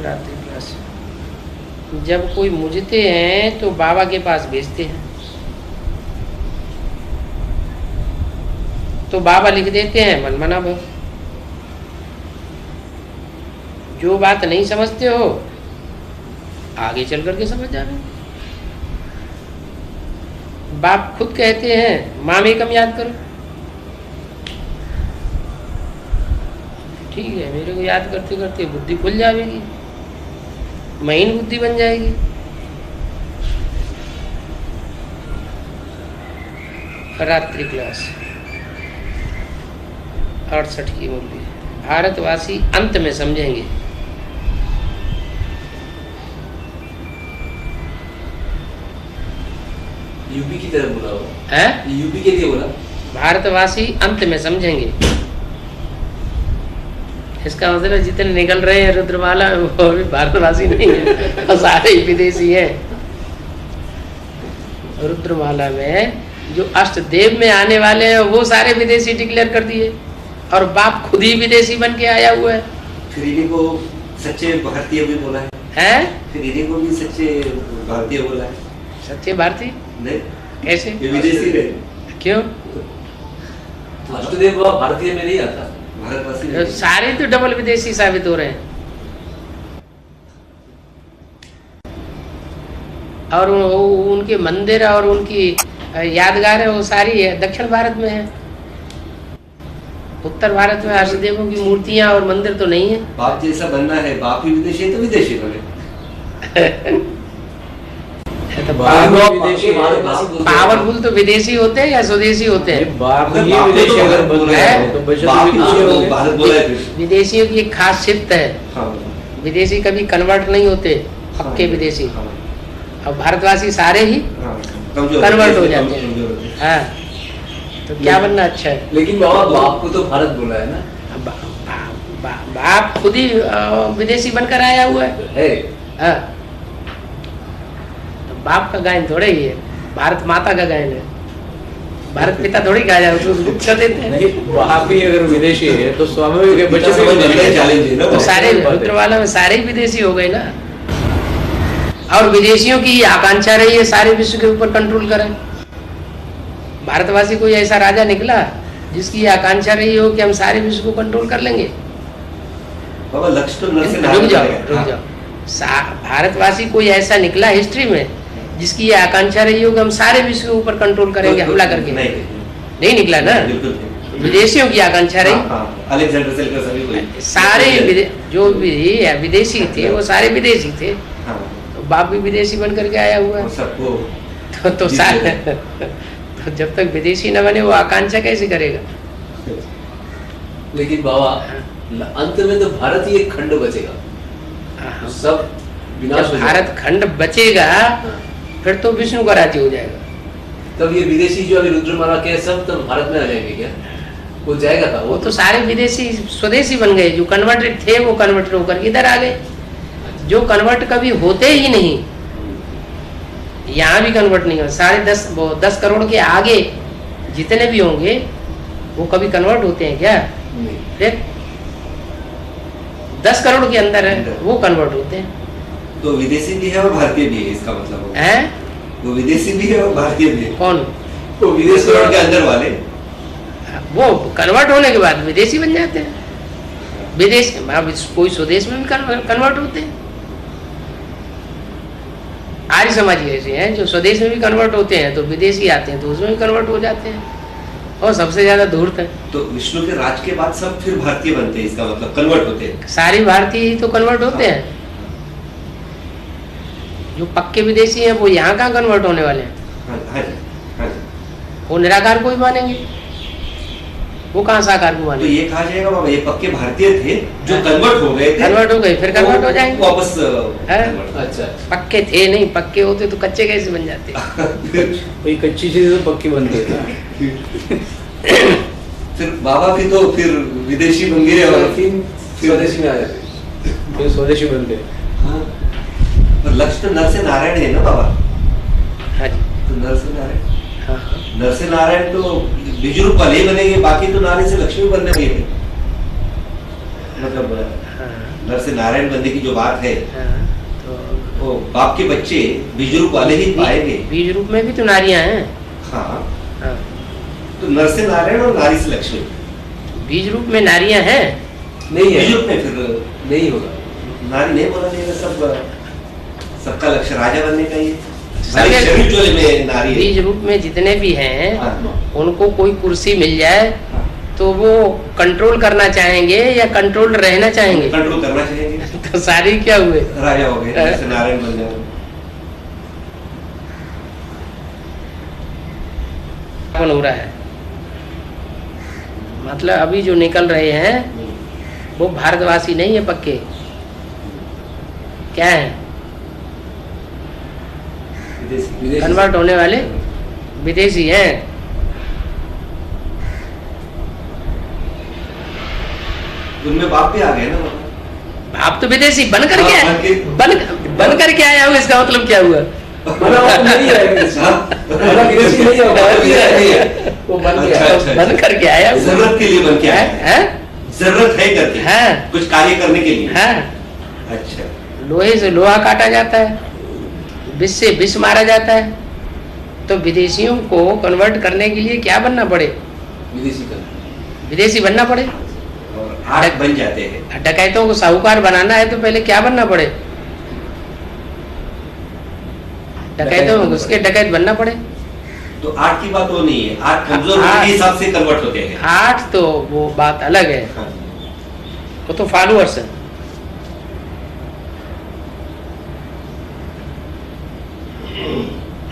रात्रि क्लास जब कोई मुझते हैं तो बाबा के पास भेजते हैं, तो बाबा लिख देते हैं मनमना भव। जो बात नहीं समझते हो आगे चल करके समझ जाओगे। बाप खुद कहते हैं माँ में कम याद करो। ठीक है, मेरे को याद करते करते बुद्धि खुल जाएगी, महीन बुद्धि बन जाएगी। रात्रि क्लास 68 की मूर्ति भारतवासी अंत में समझेंगे। यूपी की तरफ बोला हो है, यूपी के लिए बोला। भारतवासी अंत में समझेंगे। इसका मतलब जितने निकल रहे हैं रुद्रमाला में वो भी भारतवासी नहीं है, और सारे ही विदेशी हैं। रुद्रमाला में जो अष्टदेव में आने वाले हैं वो सारे विदेशी डिक्लेयर कर दिए, और बाप खुद ही विदेशी बन के आया हुआ है। फिर इन्हीं को सच्चे भारतीय भी बोला है? फिर इन्हीं को भी सच्चे भारतीय बोला है। सच्चे भारतीय नहीं, कैसे? ये विदेशी रहे। क्यों? अष्टदेव भारतीय में नहीं आता, भारतवासी सारे तो डबल विदेशी साबित हो रहे हैं। और उनके मंदिर और उनकी यादगार है वो सारी दक्षिण भारत में है। उत्तर भारत में अष्टदेवों की मूर्तियां और मंदिर तो नहीं है। बाप जैसा बनना है, बाप ही विदेशी है तो विदेशी बने। तो पावरफुल तो विदेशी होते हैं या स्वदेशी होते हैं? बाप ही विदेशी अगर बन रहा है तो भारत बोला है। विदेशियों की एक खास शिफ्ट है, विदेशी कभी कन्वर्ट नहीं होते, पक्के विदेशी। और भारतवासी सारे ही कन्वर्ट हो जाते हैं। हाँ, तो क्या बनना अच्छा है? लेकिन बाबा बाप को तो भारत बोला है ना। बाप खुद ही विदेशी बनकर आया हुआ है। हाँ, तो बाप का गायन थोड़े ही है, भारत माता का गायन है। भारत पिता थोड़ी कहा जाए, उसको कर देते हैं। बाप ही अगर विदेशी है तो स्वाभाविक है बच्चे तो सारे रुद्रमाला में सारे ही विदेशी हो गए ना। और विदेशियों की आकांक्षा रही है सारे विश्व के ऊपर कंट्रोल करें। भारतवासी कोई ऐसा राजा निकला जिसकी आकांक्षा रही हो कि हम सारे विश्व को कंट्रोल कर लेंगे? बाबा लक्ष्य तो नरसे रुक नारायण जाओ बनेगा। रुक जाओ। भारतवासी कोई ऐसा निकला हिस्ट्री में जिसकी ये आकांक्षा रही हो कि हम सारे विश्व के ऊपर कंट्रोल करेंगे हमला करके? नहीं निकला ना। बिल्कुल नहीं। विदेशियों की आकांक्षा रही। अलेक्जेंडर सेल्यूकस सभी कोई सारे जो भी विदेशी थे वो सारे विदेशी थे। हाँ, तो बाप भी विदेशी बन करके आया हुआ है। वो सबको तो सारे तो जब तक विदेशी न बने वो आकांक्षा कैसे करेगा? लेकिन बाबा अंत में तो भारत ही एक खंड बचेगा, हाँ। सब विनाश जब हो भारत जाएगा। खंड बचेगा फिर तो विष्णु का राज्य हो जाएगा। तब ये विदेशी जो अभी रुद्रमाला के सब तब भारत में आ जाएंगे क्या? वो जाएगा था वो तो सारे विदेशी स्वदेशी बन गए। जो कन्वर्टेड थे वो कन्वर्टेड होकर इधर आ गए। जो कन्वर्ट कभी होते ही नहीं, यहाँ भी कन्वर्ट नहीं हो। 10.5 करोड़ के आगे जितने भी होंगे वो कभी कन्वर्ट होते हैं क्या? नहीं। फिर 10 करोड़ के अंदर है वो कन्वर्ट होते हैं। तो विदेशी भी है और भारतीय भी है, इसका मतलब हैं? वो विदेशी भी है और भारतीय भी है। कौन? वो विदेश करोड़ के अंदर वाले वो कन्वर्ट होने के बाद विदेशी बन जाते हैं। विदेश अब कोई स्वदेश में भी कन्वर्ट होते हैं। आर्य समाजी ऐसे हैं जो स्वदेश में भी कन्वर्ट होते हैं, तो विदेशी आते हैं तो उसमें भी कन्वर्ट हो जाते हैं। और सबसे ज्यादा धूर्त है। तो विष्णु के राज के बाद सब फिर भारतीय बनते हैं, इसका मतलब कन्वर्ट होते हैं। सारे भारतीय ही तो कन्वर्ट होते हैं। जो पक्के विदेशी हैं वो यहाँ कहाँ कन्वर्ट होने वाले हैं? हाँ जी, हाँ जी। वो निराकार को ही मानेंगे, वो कहाँ साकार को तो मानेंगे? ये कहा जाएगा बाबा ये पक्के भारतीय थे जो कन्वर्ट हो गए थे, कन्वर्ट हो गए फिर कन्वर्ट हो जाएंगे। वापस है? convert। अच्छा पक्के थे नहीं, पक्के होते तो कच्चे कैसे बन जाते? कोई कच्ची चीज तो पक्की बनती है। फिर बाबा भी तो फिर विदेशी बन गए और फिर स्वदेशी में आ जाते। फिर स्वदेशी बनते। हाँ। और लक्ष्य तो नर से नारायण है ना बाबा? हाँ जी। तो नर से नारायण, हाँ नर से नारायण तो बीज रूप वाले ही बनेंगे, बाकी तो नारी से लक्ष्मी बनने वाली है। मतलब हाँ नर से नारायण बनने की जो बात है हाँ। तो वो बाप के बच्चे बीज रूप वाले ही पाएंगे। बीज रूप में भी तो नारियां हैं। हाँ, हाँ। तो नर से नारायण और नारी से लक्ष्मी। बीज रूप में नारियां हैं। नहीं है, बीज रूप में फिर नहीं होगा। नारी नहीं बोला जाएगा। सबका लक्ष्य राजा बनने का ही है। सब भले शरीर चोले में नारी है। बीज रूप में जितने भी हैं हाँ, उनको कोई कुर्सी मिल जाए हाँ। तो वो कंट्रोल करना चाहेंगे या कंट्रोल रहना चाहेंगे? कंट्रोल करना चाहेंगे। तो सारे क्या हुए? राजा हो गए, जैसे नारायण बन जाए। कौन हो रहा है? मतलब अभी जो निकल रहे हैं वो भारतवासी नहीं है, पक्के क्या है? विदेशी। कन्वर्ट होने वाले विदेशी हैं। उनमें बाप भी आ गए ना। आप तो विदेशी बन करके हाँ, आए, बन करके आया हुआ, इसका मतलब क्या हुआ? मतलब वो नहीं है विदेशी। मतलब विदेशी नहीं होगा, वो बन गया। अच्छा, अच्छा, बन करके आया हुआ जरूरत के लिए बन के आए। है। जरूरत है करके, हाँ। कुछ कार्य करने के लिए। हाँ। अच्छा, लोहे से लोहा काटा जाता है, विष से विष मारा जाता है। तो विदेशियों को कन्वर्ट करने के लिए क्या बनना पड़े? विदेशी का विदेशी बनना पड़े। और आठ बन जाते हैं। डकैतों को साहूकार बनाना है तो पहले क्या बनना पड़े? डकैतों में घुस के डकैत बनना पड़े। तो आठ की बात वो नहीं है, आठ कमजोर होने के हिसाब से कन्वर्ट होते हैं। 8 तो वो बात अलग है, हाँ। वो तो फॉलोअर्स है।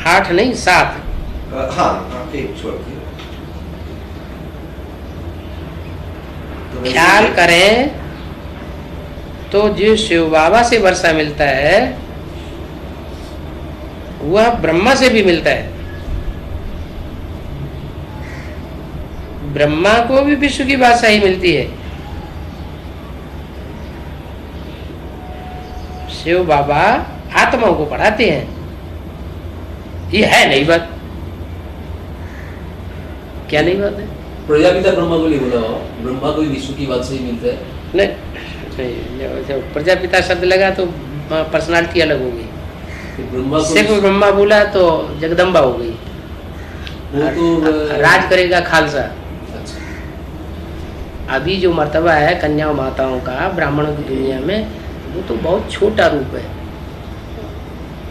आठ नहीं 7। हाँ, एक छोड़ के तो वैसे- ख्याल करें तो जो शिव बाबा से वर्षा मिलता है वह ब्रह्मा से भी मिलता है। ब्रह्मा को भी विश्व की भाषा ही मिलती है। शिव बाबा आत्माओं को पढ़ाते हैं। ये है नई बात, क्या नई बात है? प्रजापिता ब्रह्मा को नहीं बोला हो, ब्रह्मा को भी विश्व की बात से ही मिलता है। नहीं, जब प्रजापिता शब्द लगा तो पर्सनालिटी अलग होगी। कि ब्रह्मा को सिर्फ ब्रह्मा बोला तो जगदम्बा हो गई, वो तो राज करेगा खालसा। अच्छा, अभी जो मर्तबा है कन्याओं माताओं का ब्राह्मणों की दुनिया में, वो तो बहुत छोटा रूप है।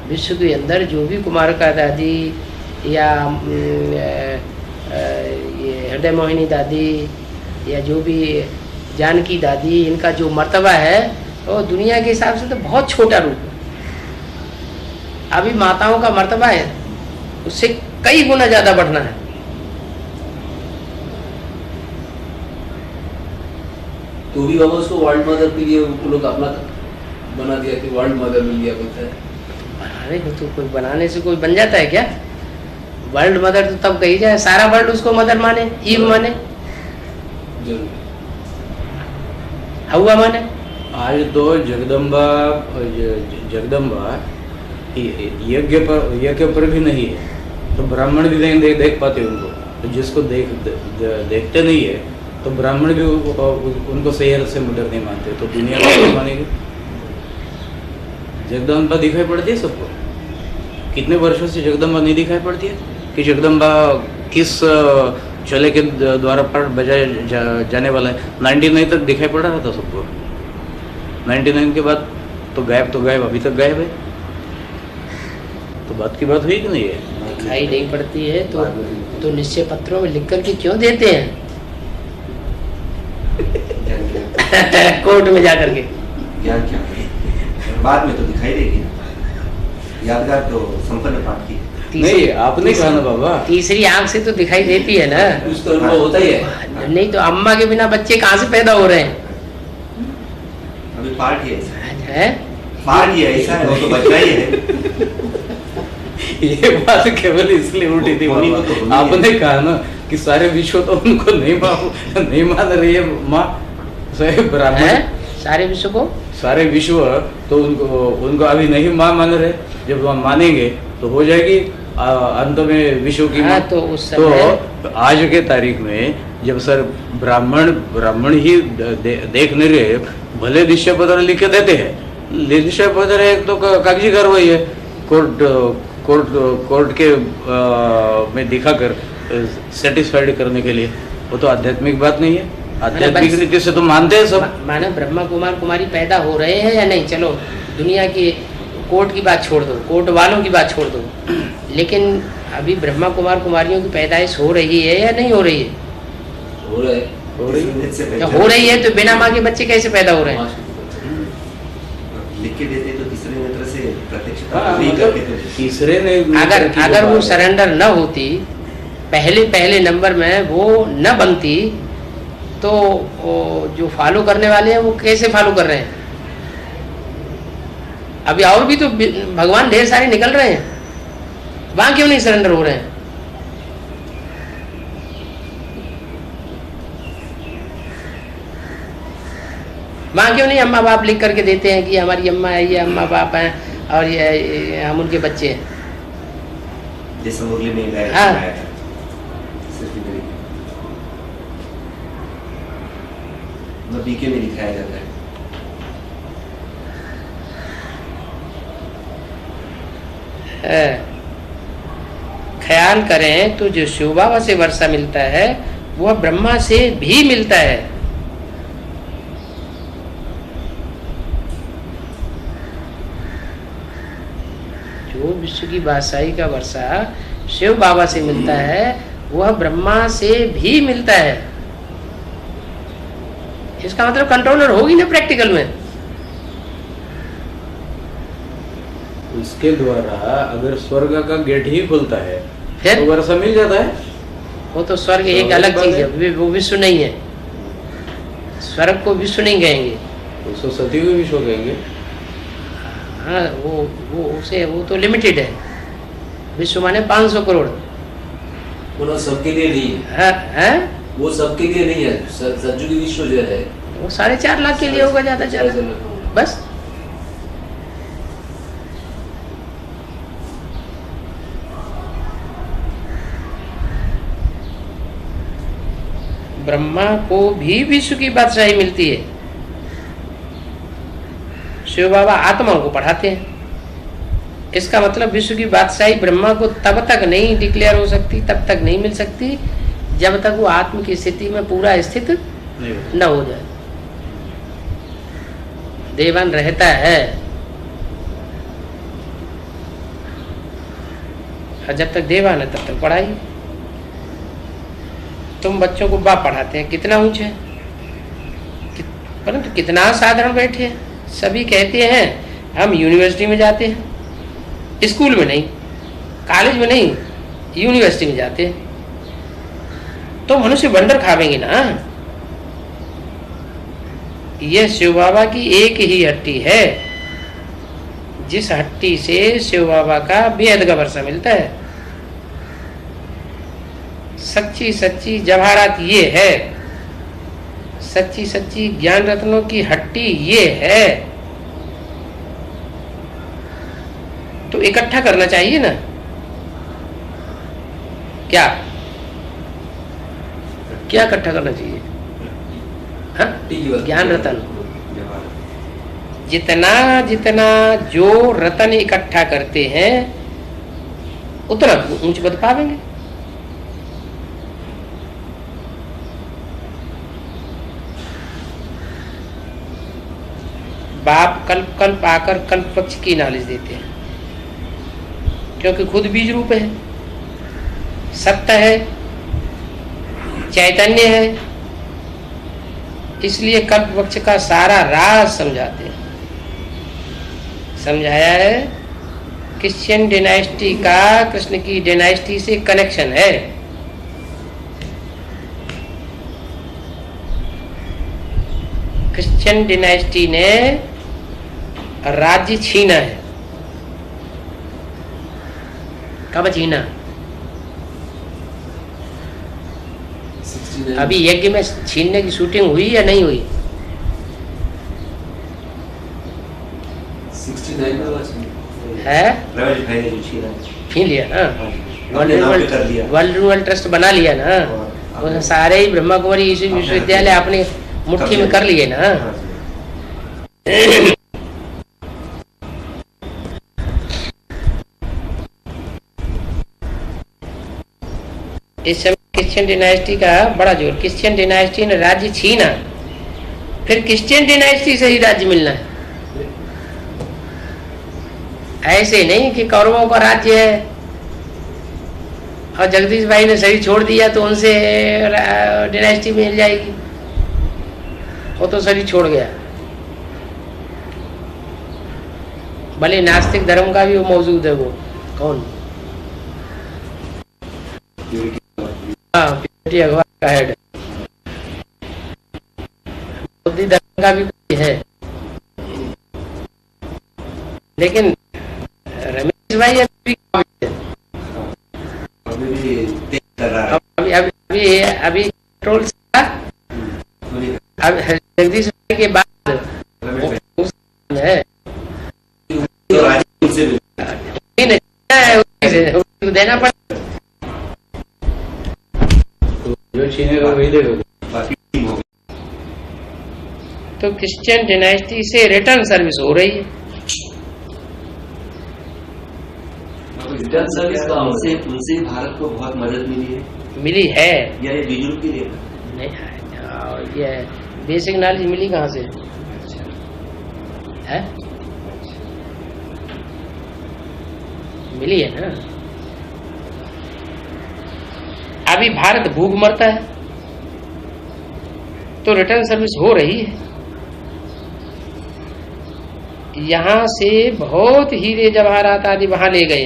विश्व के अंदर जो भी कुमारिका दादी या ये हृदय मोहिनी दादी या जो भी जानकी दादी, इनका जो मर्तबा है वो दुनिया के हिसाब से तो बहुत छोटा रूप है। अभी माताओं का मर्तबा है उससे कई गुना ज्यादा बढ़ना है। तो भी बाबा उसको वर्ल्ड मदर के लिए वो लोग अपना बना दिया कि वर्ल्ड मदर मिल गया बोलता है। बनाने को तो कोई बनाने से कोई बन जाता है क्या? वर्ल्ड मदर तो तब कही जाए सारा वर्ल्ड उसको मदर माने, ईव माने, जरूर हवा माने। आज तो जगदम्बा यज्ञ पर भी नहीं है, तो ब्राह्मण भी नहीं देख पाते उनको। तो जिसको देखते नहीं है तो ब्राह्मण भी उनको सही से मदर नहीं मानते, तो दुनिया में मानेगी। जगदम्बा दिखाई पड़ती है सबको। कितने वर्षों से जगदम्बा नहीं दिखाई पड़ती है कि जगदम्बा किस चले के द्वारा पर बजाया जाने वाला है। 99 तक दिखाई पड़ रहा था सबको, 99 के बाद तो गायब अभी तक गायब है। तो बात की बात हुई कि नहीं है? दिखाई नहीं पड़ती है तो निश्चय पत्रों में लिख करके क्यों देते हैं? कोर्ट में जाकर के ज्ञान क्या बाद में तो दिखाई देगी ना। यादगार तो संपन्न पाठ की। नहीं, आपने कहा ना बाबा, तीसरी आंख से तो दिखाई देती है ना। कुछ तो अनुभव होता ही है। नहीं तो अम्मा के बिना बच्चे कहाँ से पैदा हो रहे हैं? अभी पाठ ही ऐसा है, पाठ ही ऐसा है, वो तो बचना ही है। ये बात केवल इसलिए उठी थी बाबा, आपने कहा ना कि सारे विश्व तो उनको नहीं मान रही है माँ, ब्राह्मण सारे विश्व को, सारे विश्व तो उनको अभी नहीं मान रहे। जब वह मानेंगे तो हो जाएगी अंत में विश्व की माँ। तो उस समय तो आज के तारीख में जब सर ब्राह्मण ही देख नहीं रहे, भले निश्चय पत्र लिख के देते हैं। निश्चय पत्र एक तो कागजी कार्रवाई है, कोर्ट के में दिखाकर सेटिस्फाइड करने के लिए। वो तो आध्यात्मिक बात नहीं है। आध्यात्मिक रीति से तो मानते हैं सब। माने ब्रह्मा कुमार कुमारी पैदा हो रहे हैं या नहीं, चलो दुनिया की कोर्ट की बात छोड़ दो, कोर्ट वालों की बात छोड़ दो, लेकिन अभी ब्रह्मा कुमार कुमारियों की पैदाइश हो रही है या नहीं हो रही है? हो रही है तो बिना माँ के बच्चे कैसे पैदा हो रहे हैं? लिख के देते तो तीसरे नेत्र से प्रत्यक्ष तीसरे ने अगर वो सरेंडर न होती, पहले नंबर में वो न बनती, तो जो फॉलो करने वाले हैं वो कैसे फॉलो कर रहे हैं? अभी और भी तो भगवान ढेर सारे निकल रहे हैं, वहां क्यों नहीं सरेंडर हो रहे हैं? वहां क्यों नहीं अम्मा बाप लिख करके देते हैं कि हमारी अम्मा है, ये अम्मा बाप हैं और ये हम उनके बच्चे हैं? जैसे मुरली में हाँ। बीके में दिखाया जाता है। ख्याल करें तो जो शिव बाबा से वर्षा मिलता है वह ब्रह्मा से भी मिलता है। जो विश्व की बादशाही का वर्षा शिव बाबा से मिलता है वह ब्रह्मा से भी मिलता है। इसका मतलब कंट्रोलर होगी ना प्रैक्टिकल में। इसके द्वारा अगर स्वर्ग का गेट ही खुलता है फिर तो वर्षा मिल जाता है। वो तो स्वर्ग एक अलग चीज है, वो विश्व नहीं है। स्वर्ग को विश्व नहीं कहेंगे, उसको सती हुई विश्व कहेंगे। हाँ, वो तो लिमिटेड है। विश्व माने 500 करोड़। वो सबके लिए नहीं है। है? वो सबके लिए नहीं है। सतयुगी विश्व जो है वो 4.5 लाख के लिए होगा ज्यादा से ज्यादा, बस। ब्रह्मा को भी विश्व की बादशाही मिलती है। शिव बाबा आत्माओं को पढ़ाते हैं। इसका मतलब विश्व की बादशाही ब्रह्मा को तब तक नहीं डिक्लेयर हो सकती, तब तक नहीं मिल सकती जब तक वो आत्म की स्थिति में पूरा स्थित न हो जाए। देवान रहता है, और जब तक देवान है तब तक पढ़ाई। तुम बच्चों को बाप पढ़ाते हैं, कितना ऊंचे, परंतु कितना साधारण बैठे हैं। सभी कहते हैं हम यूनिवर्सिटी में जाते हैं, स्कूल में नहीं, कॉलेज में नहीं, यूनिवर्सिटी में जाते हैं। तो मनुष्य बंडर खावेंगे ना। यह शिव बाबा की एक ही हट्टी है, जिस हट्टी से शिव बाबा का बेहद का वर्षा मिलता है। सच्ची सच्ची जवाहरात ये है, सच्ची सच्ची ज्ञान रत्नों की हट्टी ये है। तो इकट्ठा करना चाहिए ना। क्या क्या इकट्ठा करना चाहिए? ज्ञान रतन। जितना जितना जो रतन इकट्ठा करते हैं उतना ऊंच पद पावेंगे। बाप कल्प कल्प आकर कल्प पक्ष की नॉलेज देते हैं, क्योंकि खुद बीज रूप है, सत्य है, चैतन्य है, इसलिए कल्प पक्ष का सारा राज समझाते हैं। समझाया है क्रिश्चियन डायनेस्टी का कृष्ण की डायनेस्टी से कनेक्शन है। क्रिश्चियन डायनेस्टी ने राज्य छीना है। कब छीना? अभी यज्ञ में छीनने की शूटिंग हुई या नहीं हुई? 69 है, छीन लिया ना, वर्ल्ड ट्रस्ट बना लिया ना, वो सारे ही ब्रह्मा कुमारी विश्वविद्यालय अपने मुट्ठी में कर लिए ना। इस समय क्रिश्चियन डायनेस्टी का बड़ा जोर। क्रिश्चियन डायनेस्टी ने राज्य छीना, फिर क्रिश्चियन डायनेस्टी से ही राज्य मिलना है। ऐसे नहीं कि कौरवों का राज्य है और जगदीश भाई ने सही छोड़ दिया तो उनसे डायनेस्टी मिल जाएगी। वो तो शरीर छोड़ गया। भले नास्तिक धर्म का भी वो मौजूद है। वो कौन? प्योरिटी अगवा का हेड। बौद्ध धर्म का भी कोई है, लेकिन रमेश भाई अभी अभी कंट्रोल जगदीश भाई के बाद है देना पड़ेगा। तो क्रिश्चियन डायनेस्टी से रिटर्न सर्विस हो रही है। रिटर्न सर्विस का उनसे भारत को बहुत मदद मिली है या ये बीजू की नहीं? ये बेसिक नॉलेज मिली कहाँ से है? मिली है ना। अभी भारत भूख मरता है तो रिटर्न सर्विस हो रही है। यहां से बहुत हीरे जवाहरात आदि वहां ले गए।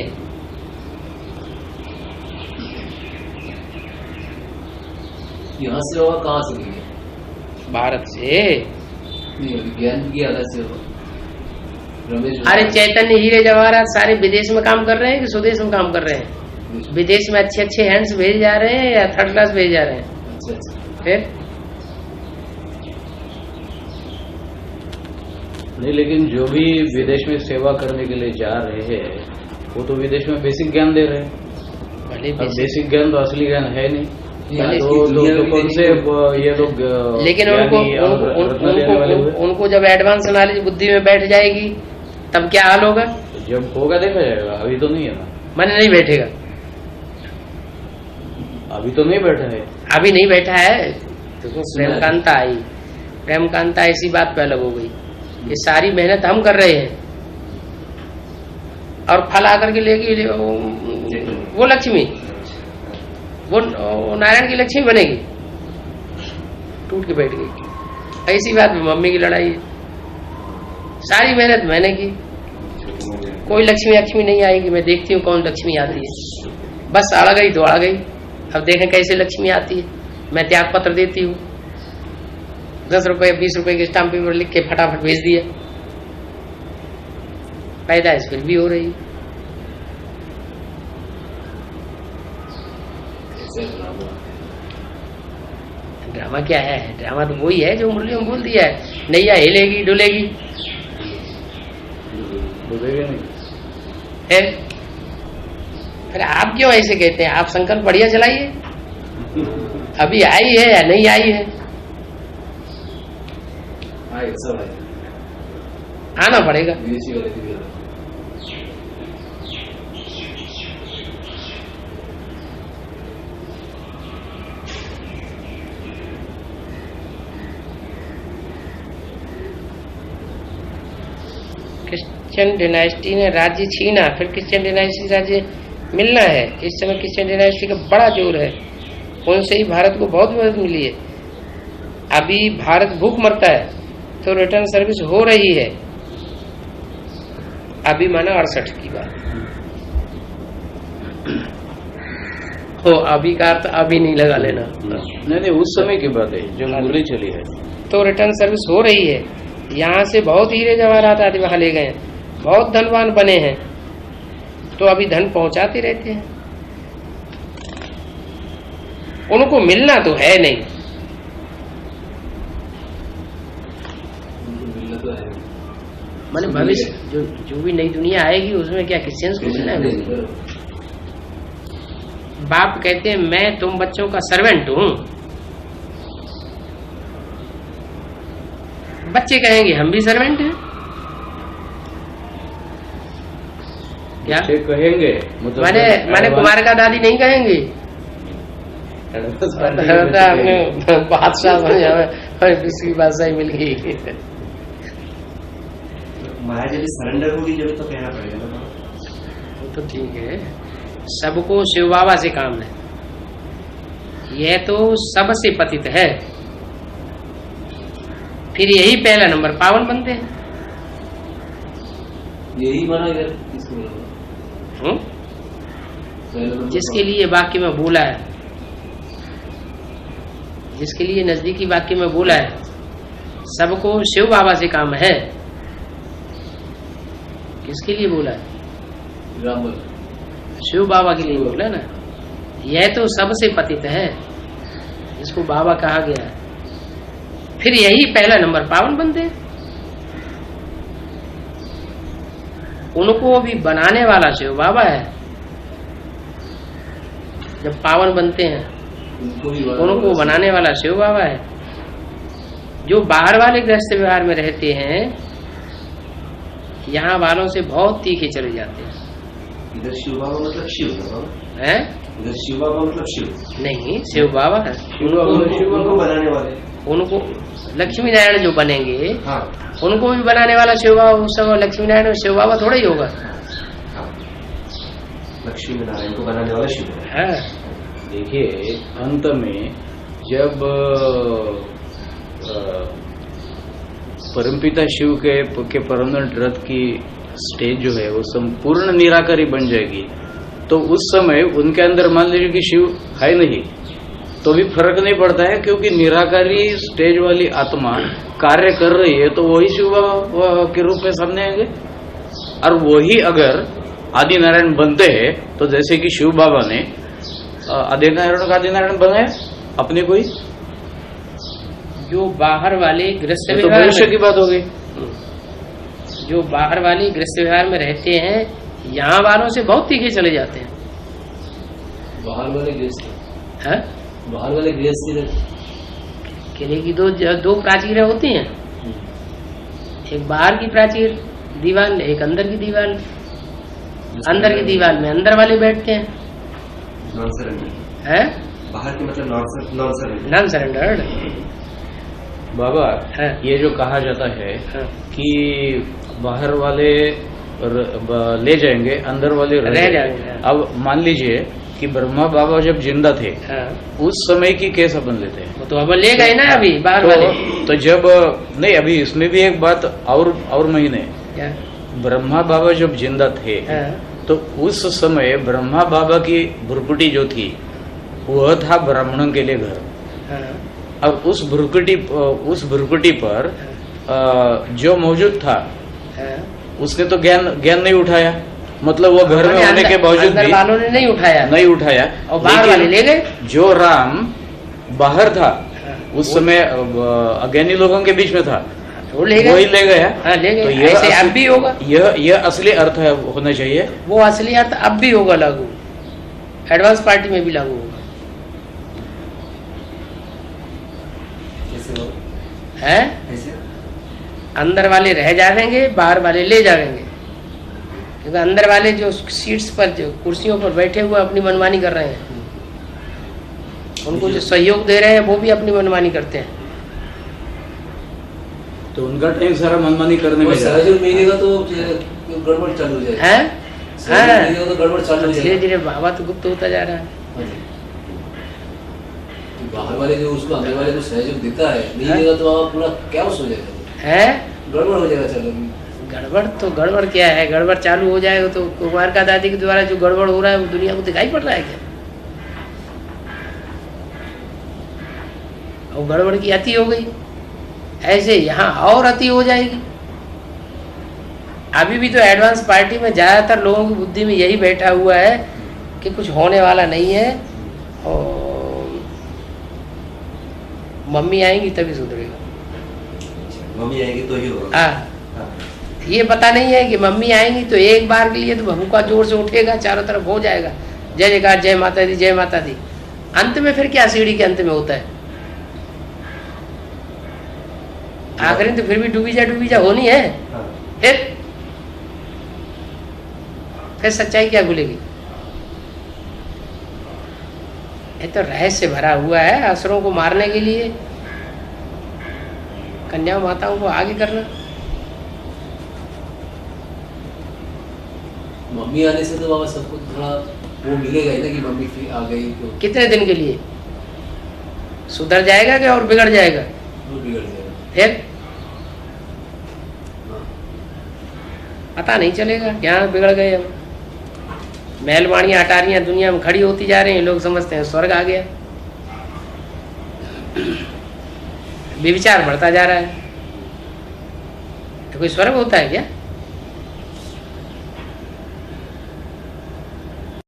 यहाँ से होगा, कहाँ से लिए? भारत से। विज्ञान की अलग से हो। अरे चैतन्य हीरे जवाहरात सारे विदेश में काम कर रहे हैं कि स्वदेश में काम कर रहे हैं? विदेश में अच्छे अच्छे हैंड्स भेज जा रहे हैं या थर्ड क्लास भेज जा रहे हैं? अच्छा। फिर नहीं, लेकिन जो भी विदेश में सेवा करने के लिए जा रहे हैं वो तो विदेश में बेसिक ज्ञान दे रहे हैं। बेसिक ज्ञान तो असली ज्ञान है नहीं। तो कौन से ये लोग, लेकिन उनको जब एडवांस नॉलेज बुद्धि में बैठ जाएगी तब क्या हाल होगा? जब होगा देखा जाएगा, अभी तो नहीं है ना। मैंने नहीं बैठेगा, अभी तो नहीं बैठा है। अभी नहीं बैठा है तो प्रेमकांता आई, प्रेमकांता ऐसी बात पे अलग हो गई। ये सारी मेहनत हम कर रहे हैं और फल आकर के लेगी वो लक्ष्मी, वो नारायण की लक्ष्मी बनेगी, टूट के बैठ गई। ऐसी बात में मम्मी की लड़ाई है। सारी मेहनत मैंने की, कोई लक्ष्मी लक्ष्मी नहीं आएगी। मैं देखती हूँ कौन लक्ष्मी आती है, बस अड़ गई तो अड़ गई। अब देखें कैसे लक्ष्मी आती है। मैं त्याग पत्र देती हूँ, 10 रुपए 20 रुपए के स्टाम्प पेपर लिख के फटाफट भेज दिया, पैदाइश फिर भी हो रही। ड्रामा क्या है? ड्रामा तो वही है जो मुरली में बोल दिया है, नैया हिलेगी डुलेगी है। फिर आप क्यों ऐसे कहते हैं? आप संकल्प बढ़िया चलाइए, अभी आई है या नहीं आई है, आना पड़ेगा। क्रिश्चियन डिनाइस्टी ने राज्य छीना, फिर क्रिश्चियन डिनाइस्टी राज्य मिलना है। इस समय क्रिश्चियन डिनाइस्टी का बड़ा जोर है, उनसे ही भारत को बहुत मदद मिली है। अभी भारत भूख मरता है तो रिटर्न सर्विस हो रही है। अभी माना 68 की बात हो, अभी का अर्थ अभी नहीं लगा लेना, नहीं उस समय की बात है जब गोली चली है। तो रिटर्न सर्विस हो रही है। यहाँ से बहुत हीरे जवाहरात आदि वहां ले गए, बहुत धनवान बने हैं, तो अभी धन पहुंचाते रहते हैं। उनको मिलना तो है नहीं, माने भविष्य जो भी नई दुनिया आएगी उसमें क्या क्रिश्चियंस को मिलना है? बाप कहते हैं मैं तुम बच्चों का सर्वेंट हूं, बच्चे कहेंगे हम भी सर्वेंट हैं। क्या कहेंगे? मैंने कुमार का दादी नहीं कहेंगे, अपने बादशाह किसी बादशाही मिल गई। महाराज जब सरेंडर होगी जब तो कहना पड़ेगा ना। वो तो ठीक है, सबको शिव बाबा से काम है, यह तो सबसे पतित है, फिर यही पहला नंबर पावन बनते हैं। यही बना इधर जिसके लिए वाक्य में बोला है, जिसके लिए नजदीकी वाक्य में बोला है, सबको शिव बाबा से काम है। किसके लिए बोला है? शिव बाबा के लिए बोला ना। यह तो सबसे पतित है, जिसको बाबा कहा गया है, फिर यही पहला नंबर पावन बनते हैं। उनको भी बनाने वाला शिव बाबा है। जब पावन बनते हैं उनको बनाने वाला शिव बाबा है। जो बाहर वाले गृहस्थ व्यवहार में रहते हैं, यहाँ वालों से बहुत तीखे चले जाते हैं। इधर शिव बाबा मतलब शिव है, इधर शिव बाबा मतलब शिव नहीं, शिव बाबा है। उनको बनाने वाले, उनको लक्ष्मी नारायण जो बनेंगे, हाँ, उनको भी बनाने वाला शिव बाबा। उस समय लक्ष्मी नारायण शिव बाबा थोड़ा ही होगा। हाँ, लक्ष्मी नारायण को बनाने वाला शिव है। देखिए अंत में जब परमपिता शिव के परमानंद रथ की स्टेज जो है वो संपूर्ण निराकारी बन जाएगी, तो उस समय उनके अंदर मान लीजिए कि शिव है नहीं तो भी फर्क नहीं पड़ता है, क्योंकि निराकारी स्टेज वाली आत्मा कार्य कर रही है, तो वही शिव बाबा के रूप में सामने आएंगे। और वही अगर आदि नारायण बनते हैं, तो जैसे कि शिव बाबा ने आदि नारायण का आदि नारायण बनाया अपने कोई, जो बाहर वाले गृहस्थ तो व्यवहार भविष्य की बात हो गई। जो बाहर वाले गृहस्थ व्यवहार में रहते हैं, यहाँ वालों से बहुत तीखे चले जाते हैं। बाहर वाले गृहस्थ, हैं? बाहर वाले गृहस्थ किले की दो प्राचीरें होती हैं, एक बाहर की प्राचीर दीवार, एक अंदर की दीवार। अंदर की दीवार में अंदर वाले बैठते हैं, नॉन सरेंडर हैं? बाहर के मतलब नॉन सरेंडर। Non surrendered. बाबा हाँ। ये जो कहा जाता है हाँ। कि बाहर वाले ले जाएंगे, अंदर वाले रह जाएंगे। अब मान लीजिए कि ब्रह्मा बाबा जब जिंदा थे हाँ। उस समय की कैसे बन लेते हैं? वो तो अब ले गए ना अभी बाहर वाले। तो जब नहीं, अभी इसमें भी एक बात और महीने, क्या? ब्रह्मा बाबा जब जिंदा थे हाँ। तो उस समय ब्रह्मा बाबा की भ्रुकुटी जो थी वह था ब्राह्मणों के लिए घर। हाँ। और उस भ्रुकुटी पर जो मौजूद था हाँ। उसने तो ज्ञान नहीं उठाया, मतलब वो घर में होने के बावजूद अंदर भी वालों ने नहीं उठाया और बाहर वाले ले गए। जो राम बाहर था हाँ। उस समय अज्ञानी लोगों के बीच में था, वो ले गए, वही ले गया। हाँ, ले गए। तो ऐसे अब भी होगा, यह असली अर्थ है, होना चाहिए। वो असली अर्थ अब भी होगा लागू, एडवांस पार्टी में भी लागू होगा। कैसे हो? है कैसे? अंदर वाले रह जाएंगे, बाहर वाले ले जाएंगे, क्योंकि अंदर वाले जो सीट्स पर, जो कुर्सियों पर बैठे हुए अपनी मनमानी कर रहे हैं, उनको जो सहयोग दे रहे हैं वो भी अपनी मनमानी करते हैं। तो उनका टाइम सारा मनमानी करने में सहयोग मिलेगा तो गड़बड़ चालू हो जाएगी। हैं? सहयोग मिलेगा तो गड़बड़ चालू हो धीरे जाएगी। धीरे बाबा तो गुप्त होता जा रहा है। बाहर वाले जो उसको अंदर वाले को सहयोग देता है, नहीं देगा तो वहाँ पूरा कैओस हो जाएगा, है गड़बड़ हो जाएगा। चलो गड़बड़ क्या है? गड़बड़ चालू हो जाएगा तो कुमार का दादी के द्वारा जो गड़बड़ हो रहा है वो दुनिया को दिखाई पड़ रहा है क्या? और गड़बड़ की अति हो गई, ऐसे यहाँ और अति हो जाएगी। अभी भी तो एडवांस पार्टी में ज्यादातर लोगों की बुद्धि में यही बैठा हुआ है कि कुछ होने वाला नहीं है और मम्मी आएंगी तभी सुधरेगा। मम्मी आएगी तो ही होगा। हाँ, ये पता नहीं है कि मम्मी आएंगी तो एक बार के लिए तो भूखा जोर से उठेगा, चारों तरफ हो जाएगा जय जयकार, जय माता दी, जय माता दी। अंत में फिर क्या सीढ़ी के अंत में होता है? आखिरी तो फिर भी डूबी जा होनी है। हाँ। फिर सच्चाई क्या खुलेगी? ये तो रहस्य भरा हुआ है असुरों को मारने के लिए, कन्या माताओं को आगे करना। मम्मी आने से तो बाबा सबको थोड़ा वो मिलेगा ही ना कि मम्मी फिर आ गई तो कितने दिन के लिए सुधर जाएगा क्या और बिगड़ जाएगा? वो बिगड़ जाएगा। फिर हाँ। पता नहीं चलेगा क्या बिगड़ गए। हम महलवाड़ियां अटारियां दुनिया में खड़ी होती जा रही हैं, लोग समझते हैं स्वर्ग आ गया। विचार बढ़ता जा रहा है। तो कोई स्वर्ग होता है क्या?